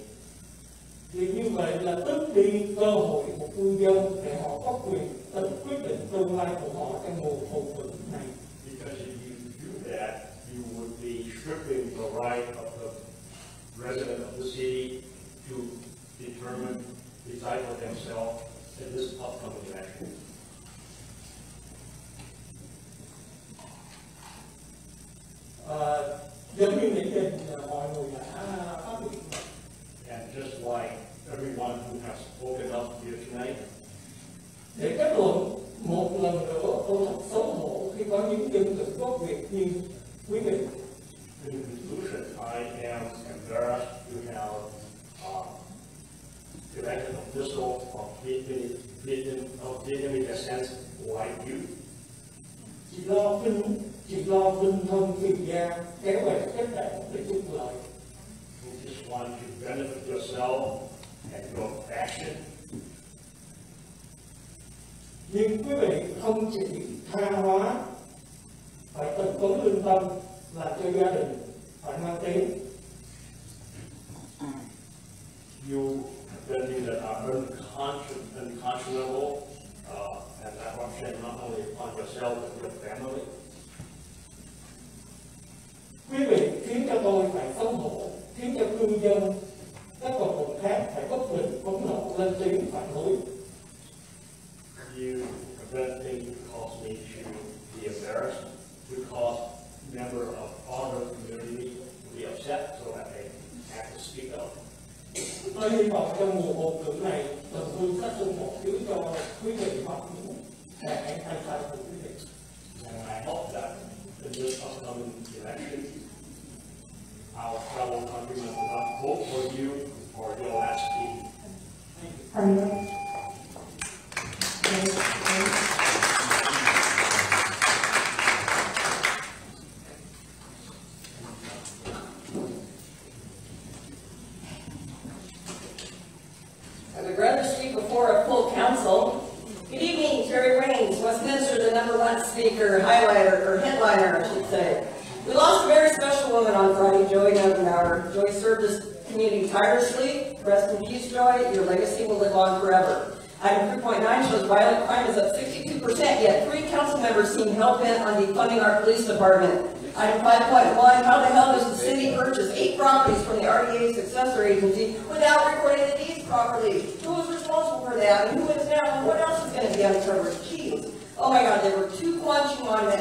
Vì như vậy là tước đi cơ hội của cư dân để họ có quyền tự quyết định tương lai của họ trong mùa bầu cử này. Because if you do that, you would be stripping the right of the resident of the city to decide for themselves in this upcoming election. Giống như những gì mọi người đã phát biểu. And just like everyone who has spoken up here tonight, để kết luận một lần nữa, tôi thật xấu hổ khi có những dân cử gốc Việt như quý vị. in conclusion, I am embarrassed to have elected officials of Vietnamese descent like you. Chỉ lo vinh thân phiền gia, kéo về kết đảng để trục lợi. You just want to benefit yourself and your faction. Nhưng quý vị không chỉ tha hóa, phải tận cống lương tâm, làm cho gia đình phải mang tiếng. You spending that are unconscionable, and that option not only upon yourself but your family. Quý vị khiến cho tôi phải xấu hổ, khiến cho cư dân các cộng đồng khác phải có quyền có nộp lên tiếng phản đối. You venting caused me to be embarrassed, to cause members of other community to be upset, so that they have to speak up. Tôi hy vọng trong mùa bầu cử này, đồng hương các ủng hộ phiếu cho quý vị hoặc những kẻ thay thay của quý vị. And I hope that in this upcoming election, our fellow countrymen will not vote for you or your last king. Thành ơi. I would rather speak before a full council. Good evening, Terry Raines, Westminster, the #1 speaker, highlighter, or headliner, I should say. We lost a very special woman on Friday, Joy Novenauer. Joy served this community tirelessly. Rest in peace, Joy. Your legacy will live on forever. Item 3.9 shows violent crime is up 62%, yet 3 council members seem hell-bent on defunding our police department. Item 5.1, how the hell does the city purchase 8 properties from the RDA successor agency without recording the deeds properly? Who was responsible for that, and who is now, and what else is going to be uncovered? Jeez. Oh my God, there were 2 Guanchi Monument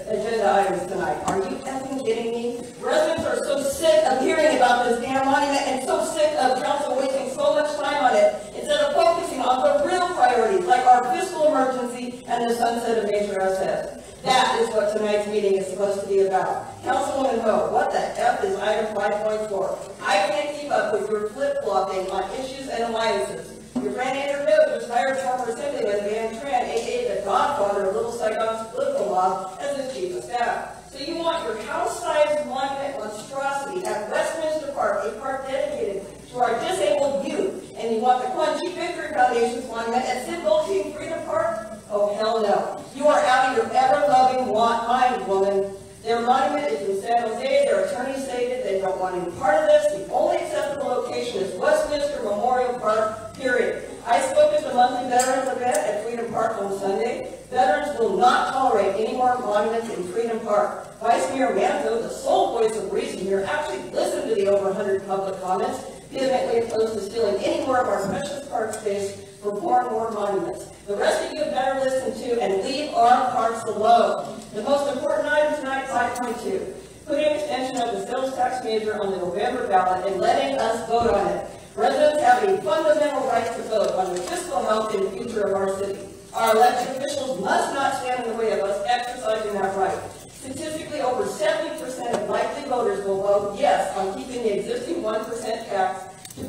agenda items tonight. Are you effing kidding me? Residents are so sick of hearing about this damn monument and so sick of council wasting so much time on it instead of focusing on the real priorities like our fiscal emergency and the sunset of major assets. That is what tonight's meeting is supposed to be about. Councilwoman Ho, what the F is item 5.4? I can't keep up with your flip-flopping on issues and alliances. Your friend Andrew Miller just hired former Assemblyman Van Tran, a.k.a. the godfather of Little Saigon's political mob, as his chief of staff. So you want your house-sized monument monstrosity at Westminster Park, a park dedicated to our disabled youth, and you want the Guanchi Victory Foundation's monument at Sid Voltaire Freedom Park? Oh, hell no. You are out of your ever-loving mind, woman. Their monument is in San Jose. Their attorney stated they don't want any part of this. The only acceptable location is Westminster Memorial Park, period. I spoke at the monthly Veterans event at Freedom Park on Sunday. Veterans will not tolerate any more monuments in Freedom Park. Vice Mayor Manzo, the sole voice of reason here, actually listened to the over 100 public comments, vehemently opposed to stealing any more of our precious park space for more monuments. The rest of you had better listen to and leave our parks alone. The most important item tonight, 5.2, putting extension of the sales tax measure on the November ballot and letting us vote on it. Residents have a fundamental right to vote on the fiscal health and future of our city. Our elected officials must not stand in the way of us exercising that right. Statistically, over 70% of likely voters will vote yes on keeping the existing 1% tax to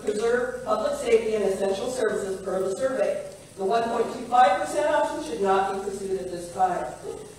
preserve public safety and essential services per the survey. The 1.25% option should not be pursued at this time.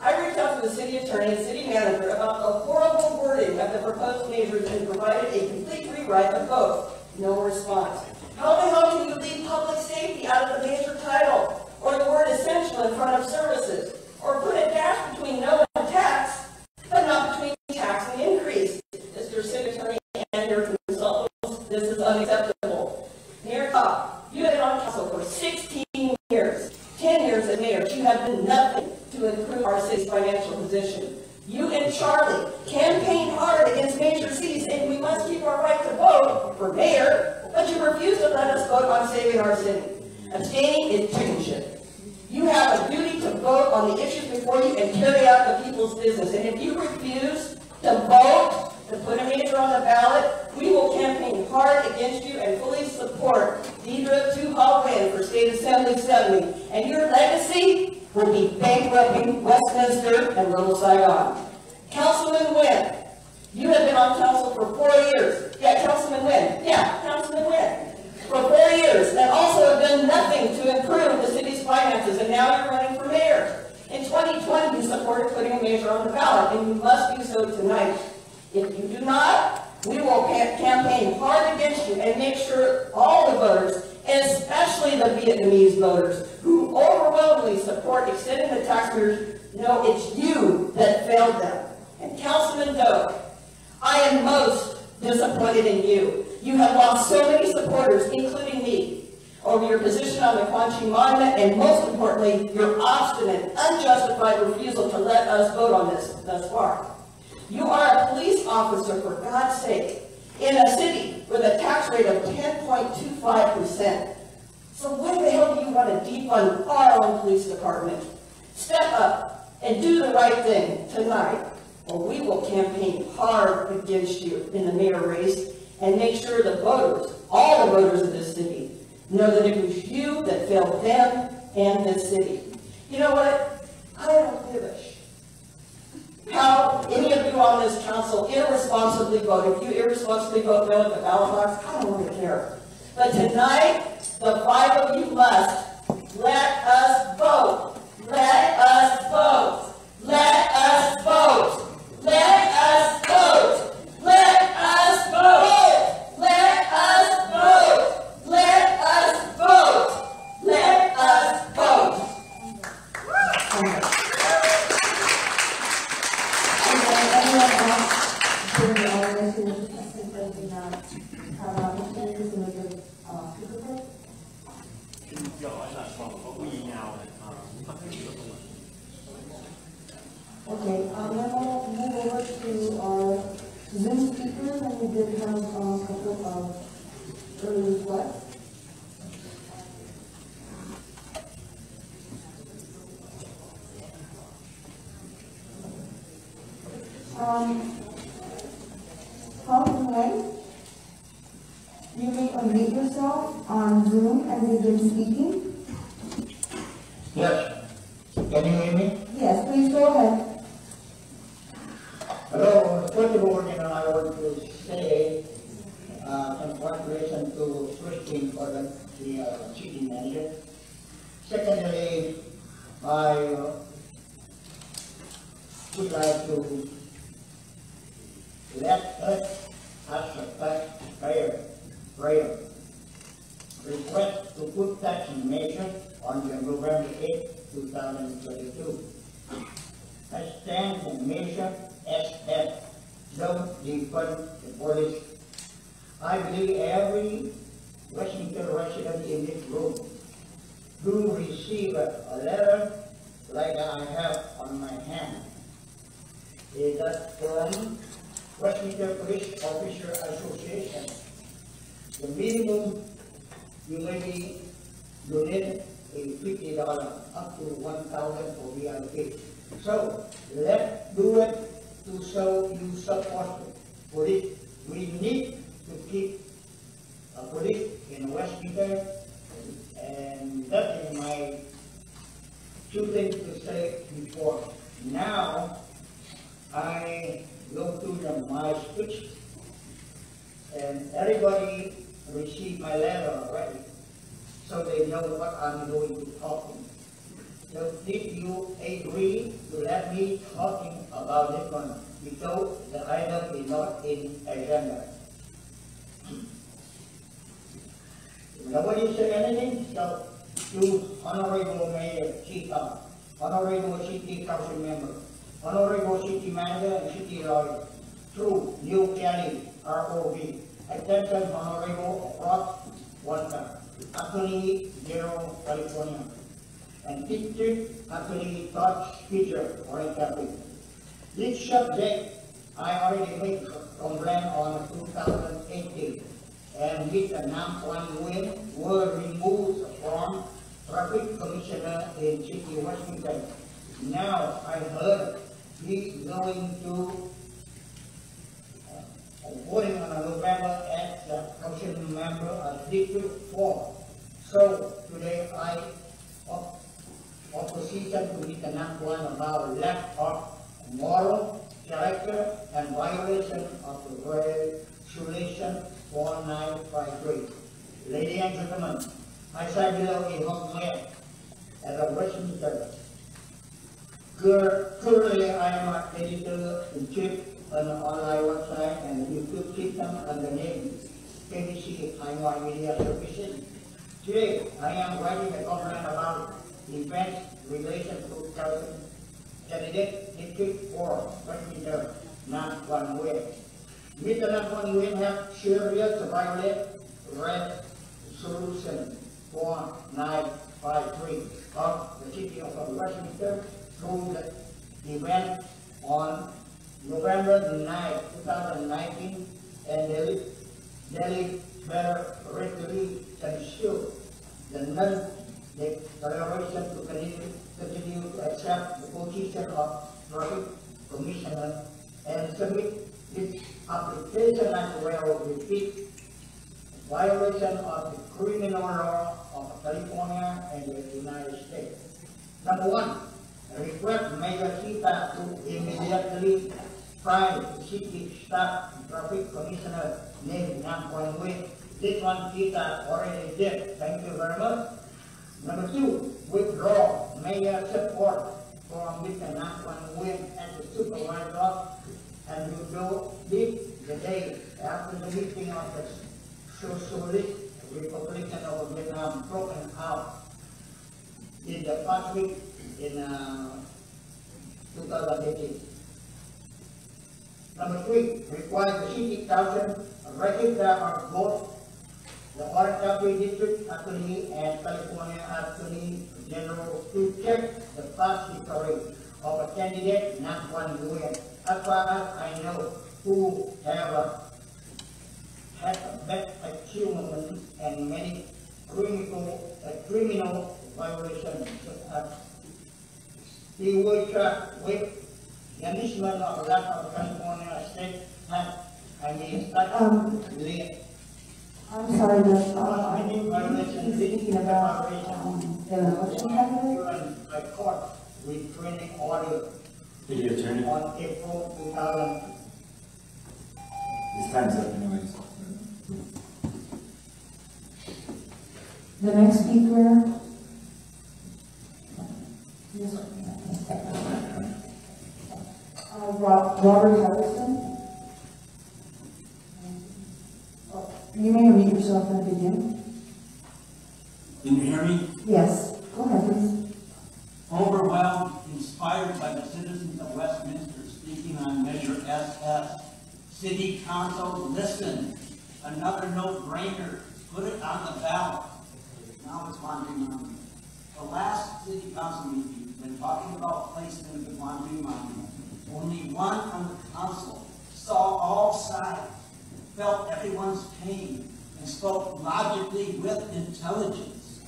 I reached out to the city attorney and city manager about the horrible wording of the proposed measures and provided a complete rewrite of both. No response. How the hell can you leave public safety out of the major title, or the word essential in front of services, or put a dash between no and tax, but not between tax and increase? Mr. City Attorney and your consultants, this is unacceptable. Mayor Cobb, you have been on council for 16 years. 10 years as mayor, you have done nothing to improve our city's financial position. You and Charlie campaigned hard against major cities saying we must keep our right to vote for mayor, but you refuse to let us vote on saving our city. Abstaining is chicken shit. You have a duty to vote on the issues before you and carry out the people's business. And if you refuse to vote, to put a measure on the ballot, we will campaign hard against you and fully support Deidre Tuhal for State Assembly 70. And your legacy will be bankrupting Westminster and Little Saigon. Councilman Wynn, you have been on council for 4 years. Yeah, Councilman Wynn. Yeah, Councilman Wynn. For 4 years, and also have done nothing to improve the city's finances, and now you're running for mayor. In 2020, you supported putting a measure on the ballot, and you must do so tonight. If you do not, we will campaign hard against you and make sure all the voters, especially the Vietnamese voters, who overwhelmingly support extending the tax measures, know it's you that failed them. And Councilman Doe, I am most disappointed in you. You have lost so many supporters, including me, over your position on the Guanchi Monument, and most importantly, your obstinate, unjustified refusal to let us vote on this thus far. You are a police officer, for God's sake, in a city with a tax rate of 10.25%. So why the hell do you want to defund our own police department? Step up and do the right thing tonight, or we will campaign hard against you in the mayor race and make sure the voters, all the voters of this city, know that it was you that failed them and this city. You know what? I don't give a shit how any of you on this council irresponsibly vote. If you irresponsibly vote no at the ballot box, I don't really care. But tonight, the 5 of you must let us vote. Let us vote. Let us vote. Let us vote. Let us vote. Let us vote. Let us vote. Let us vote. Anyone else during the organization of the testing that did not have an opportunity to make a participate? Okay, then we'll move over to our Zoom speakers, and we did have a couple of early requests. Councilman, you may unmute yourself on Zoom and begin speaking. Yes. Can you hear me? Yes, please go ahead. Hello. First of all, I want to say congratulations to Christine for the city manager. Secondly, I would like to let us as a taxpayer request to put tax measure on the November 8, 2022. I stand for measure SF, don't defund the police. I believe every Westminster resident in this room do receive a letter like I have on my hand. Is that from Westminster Police Officer Association? The minimum you may be donate is $50 up to $1,000 for VIP. So let's do it to show you support police. We need to keep a police in Westminster, and that is my two things to say before. Now I go to my speech, and everybody received my letter already, so they know what I'm going to talk. So did you agree to let me talking about this one, because the item is not in agenda? Nobody say anything, so to Honorable Mayor, Honorable City Council Member, Honorable City Manager and City Lawyer, through New Kelly, ROV, Attention Honorable Rock Wanta, Attorney General California, and District Attorney Todd Speaker, Orange County. This subject I already made complaint on 2018, and Mr. Nam Kwan Nguyen were removed from Traffic Commissioner in City Washington. Now I heard he's going to voting on November as the council member of District 4. So today I opposition to Mr. Nam Kwan about lack of moral character and violation of the Resolution 4953. Ladies and gentlemen, I say below a home mayor as a Westminster. Currently, I am an editor-in-chief on an online website and YouTube system under the name KBC Taiwan Media Services. Today, I am writing a complaint about events related to candidate District 4, Westminster, Nam Kwan Nguyen. Mr. Nam Kwan Nguyen have serious violate Resolution 4953 of the City of Westminster through the event on November 9, 2019 and deliberately ensure the non-declaration to continue to accept the position of traffic commissioner and submit this application as well repeat violation of the criminal law of California and the United States. Number one, request Mayor Sita to immediately fire the city staff and traffic commissioner named Nam Quang Nguyen. This one Sita already did. Thank you very much. Number two, withdraw mayor support from Mr. Nam Quang Nguyen as the supervisor, and you do this the day after the meeting of the Socialist Republic of Vietnam broken out in the first week in 2018. Number three, require the city council register of both the Orange County District Attorney and California Attorney General to check the past history of a candidate, Nam Quang Nguyen. As far as I know, who have had a bad achievement and many criminal violations. He will track with the enlistment of that of California State I'm sorry, I'm thinking about the election happening. A court with training order City Attorney. on April 2000. This time's up anyways. The next speaker is Robert Harrison. You may unmute yourself and begin. Can you hear me? Yes. Go ahead, please. Overwhelmed, inspired by the citizens of Westminster speaking on Measure SS. City Council, listen. Another no-brainer. Put it on the ballot. Now it's Laundry Monument. The last City Council meeting, when talking about placement of the Laundry Monument, only one on the council saw all sides, felt everyone's pain, and spoke logically with intelligence.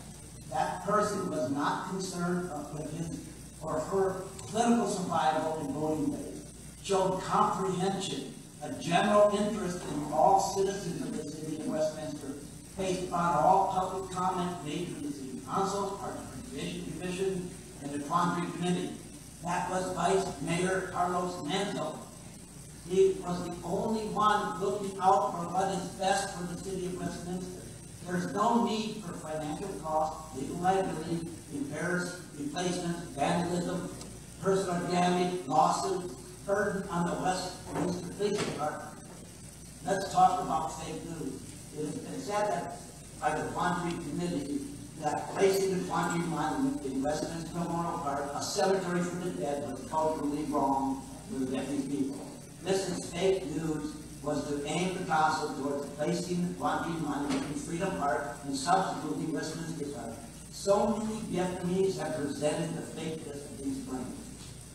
That person was not concerned with his or her political survival and voting base, showed comprehension, a general interest in all citizens of the city of Westminster, based upon all public comment made from the City Council, our Recreation Commission, and the Quandary Committee. That was Vice Mayor Carlos Manzo. He was the only one looking out for what is best for the city of Westminster. There's no need for financial cost, legal liability, repairs, replacements, vandalism, personal damage, lawsuits, burden on the Westminster Police Department. Let's talk about fake news. It has been said that by the Quandary Committee that placing the Quandary Monument in Westminster Memorial Park, a cemetery for the dead, was culturally wrong with these people. This is fake news, was to aim the council towards placing the Quandary Monument in Freedom Park and subsequently Westminster Park. So many Vietnamese have presented the fakeness of these claims.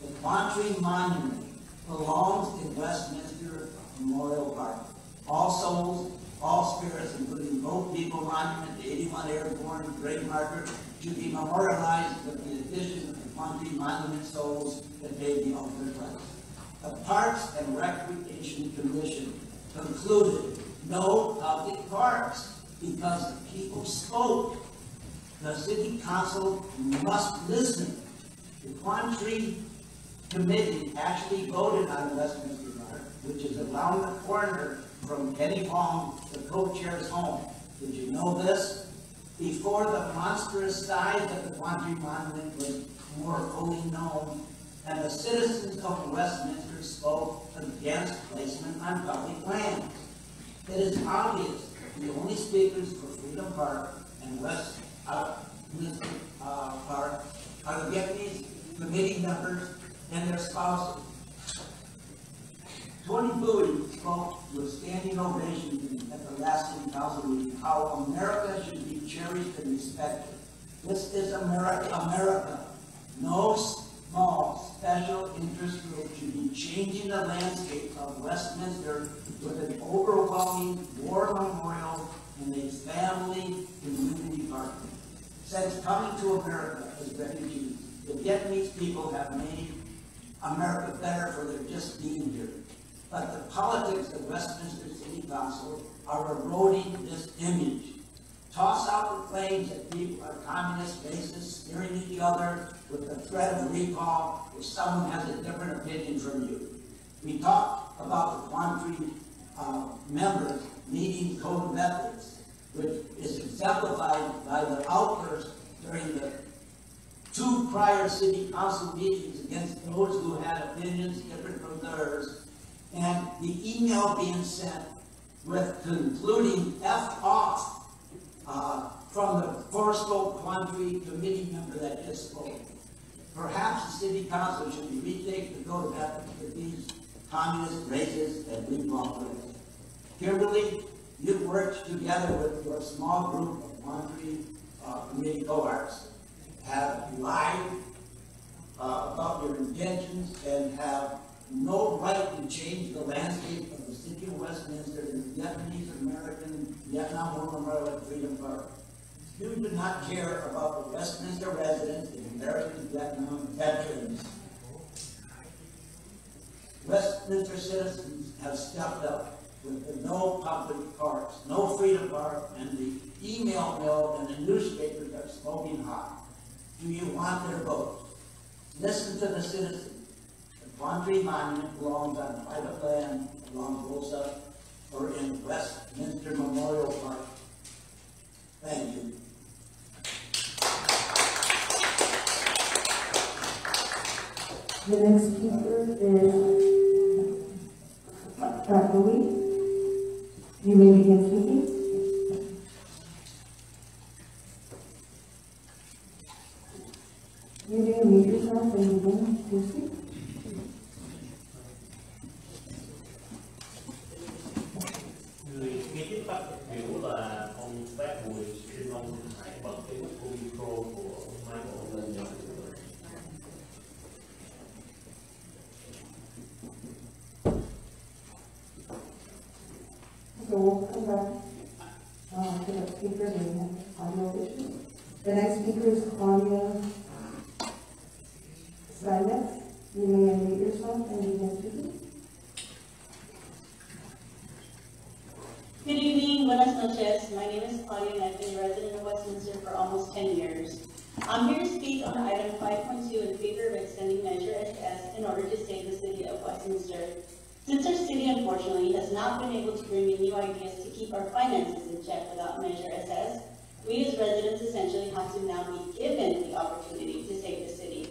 The Quandary Monument belongs in Westminster Memorial Park. All souls, all spirits, including both people monument, the 81 airborne grave marker, should be memorialized with the addition of the Quandary Monument souls that paid the ultimate price. The Parks and Recreation Commission concluded no public parks because the people spoke. The City Council must listen. The Quandary Committee actually voted on Westminster Park, which is around the corner from Kenny Hong, the co-chair's home. Did you know this? Before the monstrous size of the Quandary Monument was more fully known, and the citizens of Westminster spoke against placement on public land. It is obvious the only speakers for Freedom Park and Westminster Park are the Vietnamese committee members and their spouses. Tony Bowie spoke with standing ovation at the last City Council meeting how America should be cherished and respected. This is America. No small special interest group should be changing the landscape of Westminster with an overwhelming war memorial in a family community park. Since coming to America as refugees, the Vietnamese people have made America better for their just being here. But the politics of Westminster City Council are eroding this image. Toss out the claims that people are communist, racist, steering each other with the threat of recall if someone has a different opinion from you. We talked about the Quandary members needing code of ethics, which is exemplified by the outburst during the 2 prior city council meetings against those who had opinions different from theirs, and the email being sent with concluding F off from the Forrestal Quandary committee member that just spoke. Perhaps the city council should retake the code of ethics with these communist, racist, and liberal groups. Kimberly, you worked together with your small group of Quandary committee cohorts, have lied about your intentions, and have no right to change the landscape of the city of Westminster in the Vietnamese American Vietnam War Memorial at Freedom Park. You do not care about the Westminster residents and American Vietnam veterans. Westminster citizens have stepped up with the no public parks, no Freedom Park, and the email mill and the newspapers are smoking hot. Do you want their vote? Listen to the citizens. The Quandary Monument belongs on private land along Rosa or in Westminster Memorial Park. Thank you. The next speaker is Louis. You may begin speaking. You may mute yourself and begin to speak. Người nghe tiếp phát biểu là ông Bác Bùi, xin ông hãy bật cái micro của Michael lên cho So we'll come back to the speaker and audio issue. The next speaker is Claudia Silas. You may unmute yourself and begin speaking. Good evening, buenas noches. My name is Claudia and I've been a resident of Westminster for almost 10 years. I'm here to speak on item 5.2 in favor of extending Measure SS in order to save the city of Westminster. Since our city, unfortunately, has not been able to bring in new ideas to keep our finances in check without Measure SS, we as residents essentially have to now be given the opportunity to save the city.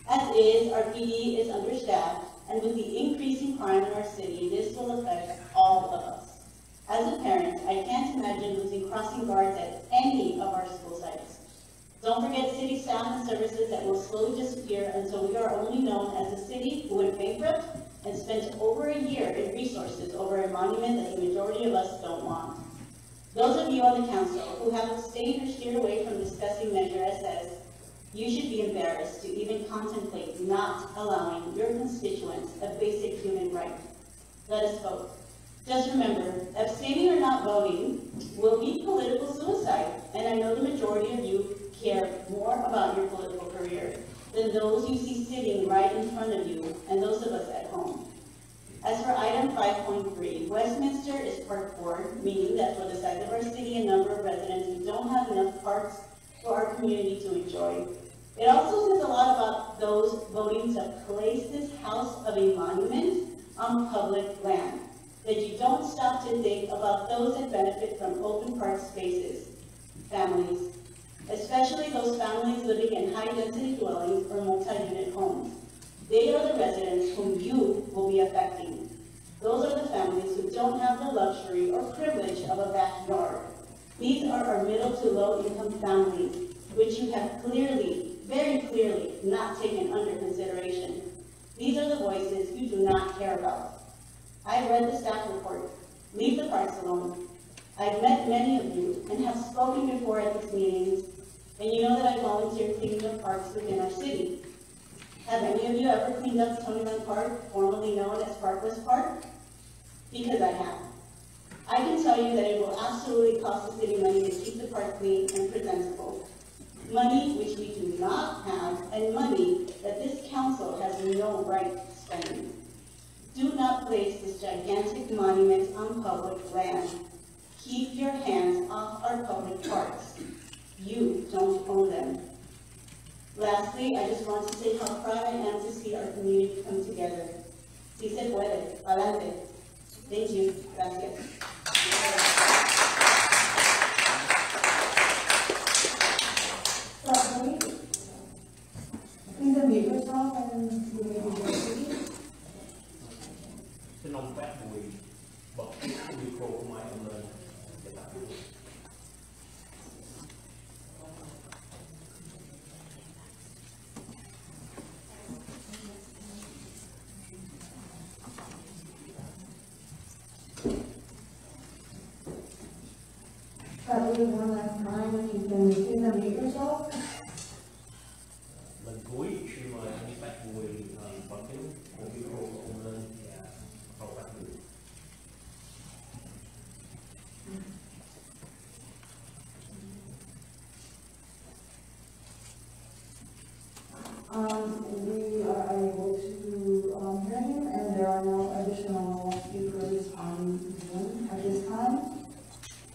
As is, our PD is understaffed, and with the increasing crime in our city, this will affect all of us. As a parent, I can't imagine losing crossing guards at any of our school sites. Don't forget city staff and services that will slowly disappear until we are only known as a city who went bankrupt and spent over a year in resources over a monument that the majority of us don't want. Those of you on the council who have abstained or steered away from discussing Measure SS, you should be embarrassed to even contemplate not allowing your constituents a basic human right. Let us vote. Just remember, abstaining or not voting will be political suicide, and I know the majority of you care more about your political career than those you see sitting right in front of you and those of us at home. As for item 5.3, Westminster is park poor, meaning that for the size of our city and number of residents, we don't have enough parks for our community to enjoy. It also says a lot about those voting to place this house of a monument on public land, that you don't stop to think about those that benefit from open park spaces, families, especially those families living in high-density dwellings or multi-unit homes. They are the residents whom you will be affecting. Those are the families who don't have the luxury or privilege of a backyard. These are our middle to low-income families, which you have clearly, very clearly, not taken under consideration. These are the voices you do not care about. I've read the staff report. Leave the parks alone. I've met many of you and have spoken before at these meetings, and you know that I volunteer cleaning the parks within our city. Have any of you ever cleaned up Stonyman Park, formerly known as Parkwest Park? Because I have. I can tell you that it will absolutely cost the city money to keep the park clean and presentable. Money which we do not have, and money that this council has no right spending. Do not place this gigantic monument on public land. Keep your hands off our public parks. You don't own them. Lastly, I just want to say how proud I am to see our community come together. Si se puede, adelante. Thank you. Gracias. Please unmute yourself and you may begin speaking. Xin ông Phát Bùi bật cái micro của máy ông lên để tạo điều kiện. One last time, if you can please unmute yourself. Lần cuối xin mời anh Phát Bùi bật cái micro của ông lên và câu phát biểu. We are able to hear him, and there are no additional speakers on Zoom at this time.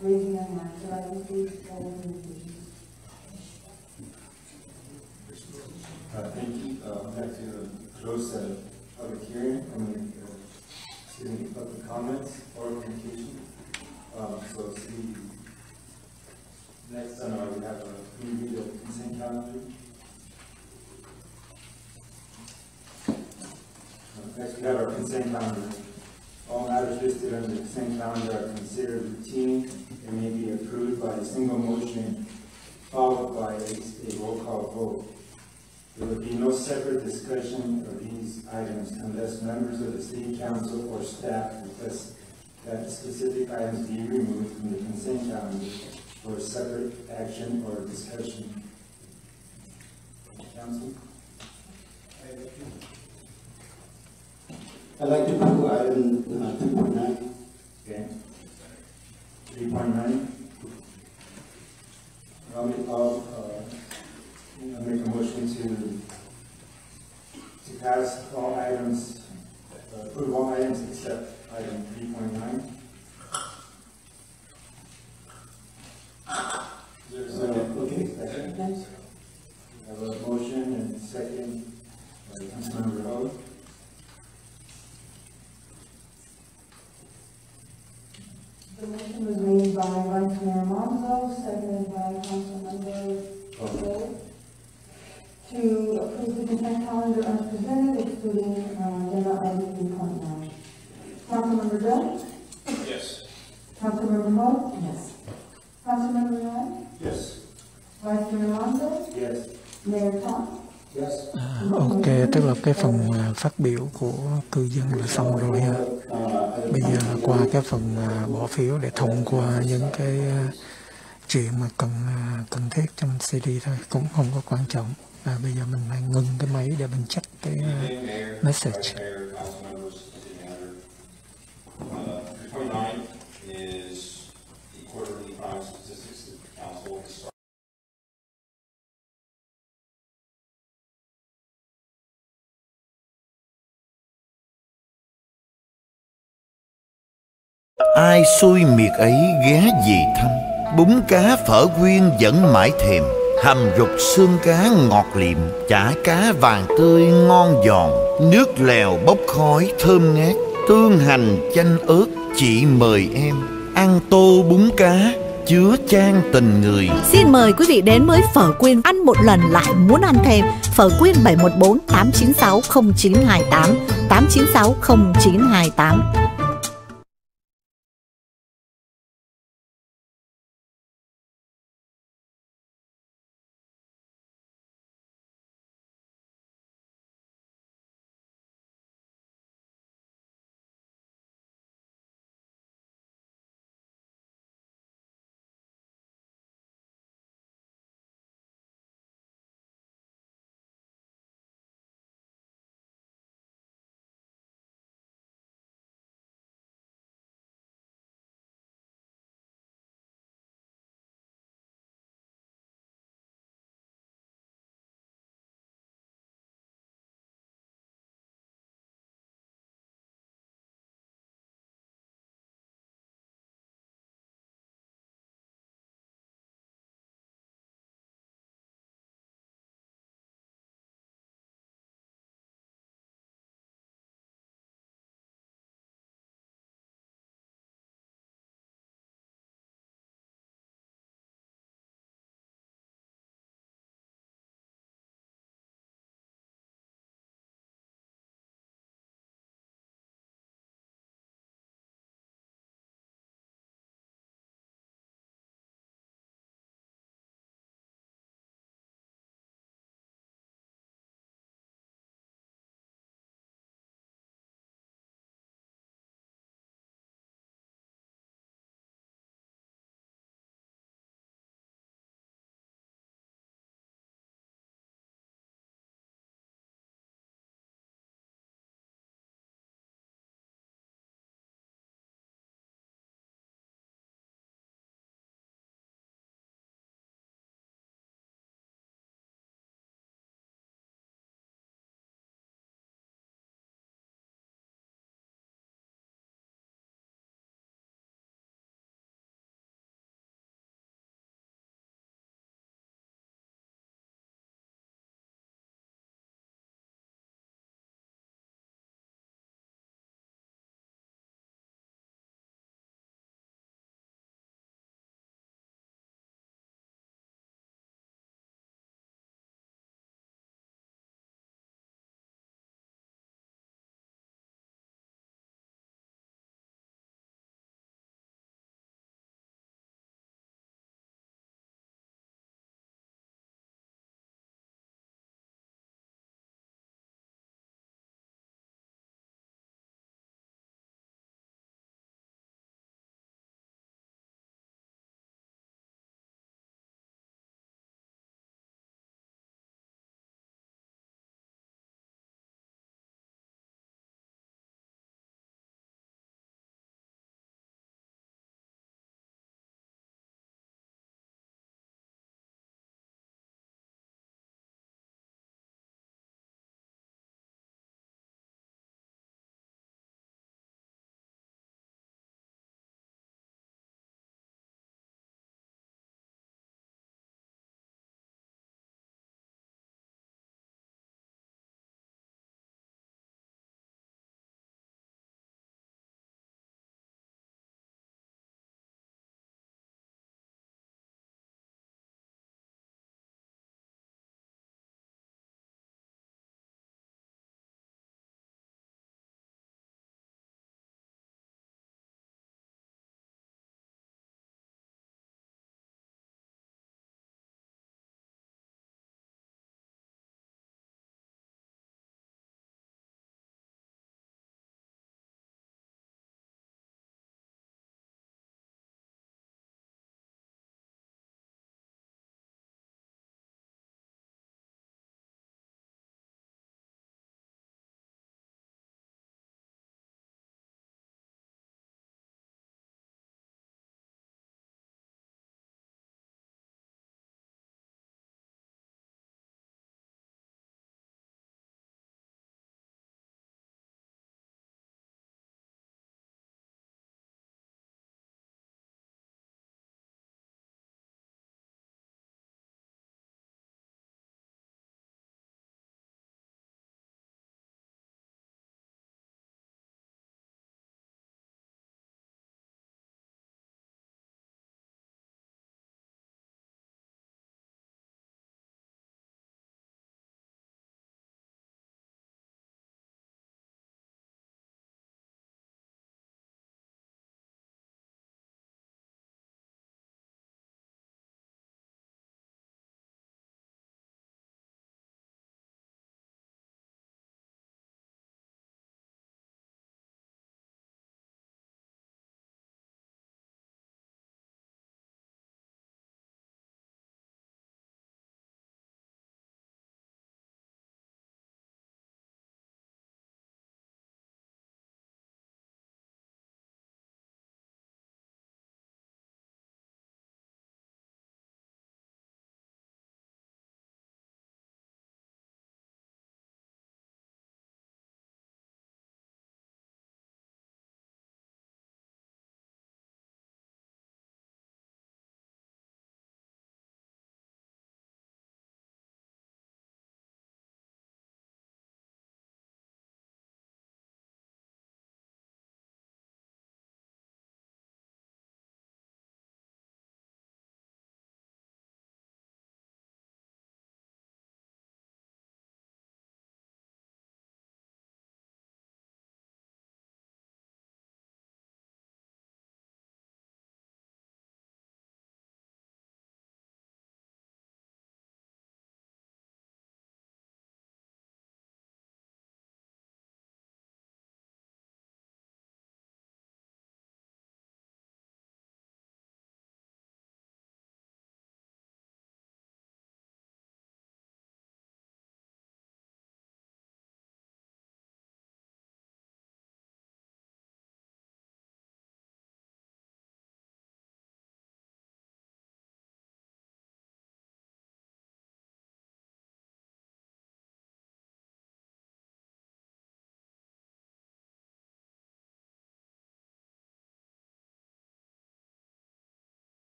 Raising your hand, so I can please follow the invitation. Thank you. I'd like to close the public hearing and see any public comments or communication. So see, next on our, we have a review of consent calendar. Next, we have our consent calendar. All matters listed on the consent calendar are considered routine and may be approved by a single motion followed by a roll call vote. There will be no separate discussion of these items unless members of the City Council or staff request that specific items be removed from the consent calendar for separate action or discussion. Council? I'd like to do item 2.9. Okay. 3.9. I'll make a motion to pass all items, approve all items except item 3.9. Okay. Second. I have a motion and second by Councilmember Ho. The motion was made by Vice Mayor Monzo, seconded by Councilmember Ho, to approve the consent calendar as presented, excluding agenda item 3.9. Councilmember Jones? Yes. Councilmember Ho? Yes. Councilmember Ryan? Yes. Vice Mayor Monzo? Yes. Mayor Tom? Yes. Ok, tức là cái phần phát biểu của cư dân là xong rồi ha. Bây giờ qua cái phần bỏ phiếu để thông qua những cái chuyện mà cần thiết trong CD thôi, cũng không có quan trọng. Bây giờ mình phải ngưng cái máy để mình check cái message. 3.9 is the quarterly crime statistics that the council has started. Ai xui miệt ấy ghé về thăm, bún cá phở quyên vẫn mãi thèm, hầm rục xương cá ngọt liệm, chả cá vàng tươi ngon giòn, nước lèo bốc khói thơm ngát, tương hành chanh ớt, chị mời em ăn tô bún cá chứa chan tình người. Xin mời quý vị đến với phở quyên, ăn một lần lại muốn ăn thêm. Phở quyên 714 896 0928 896 0928.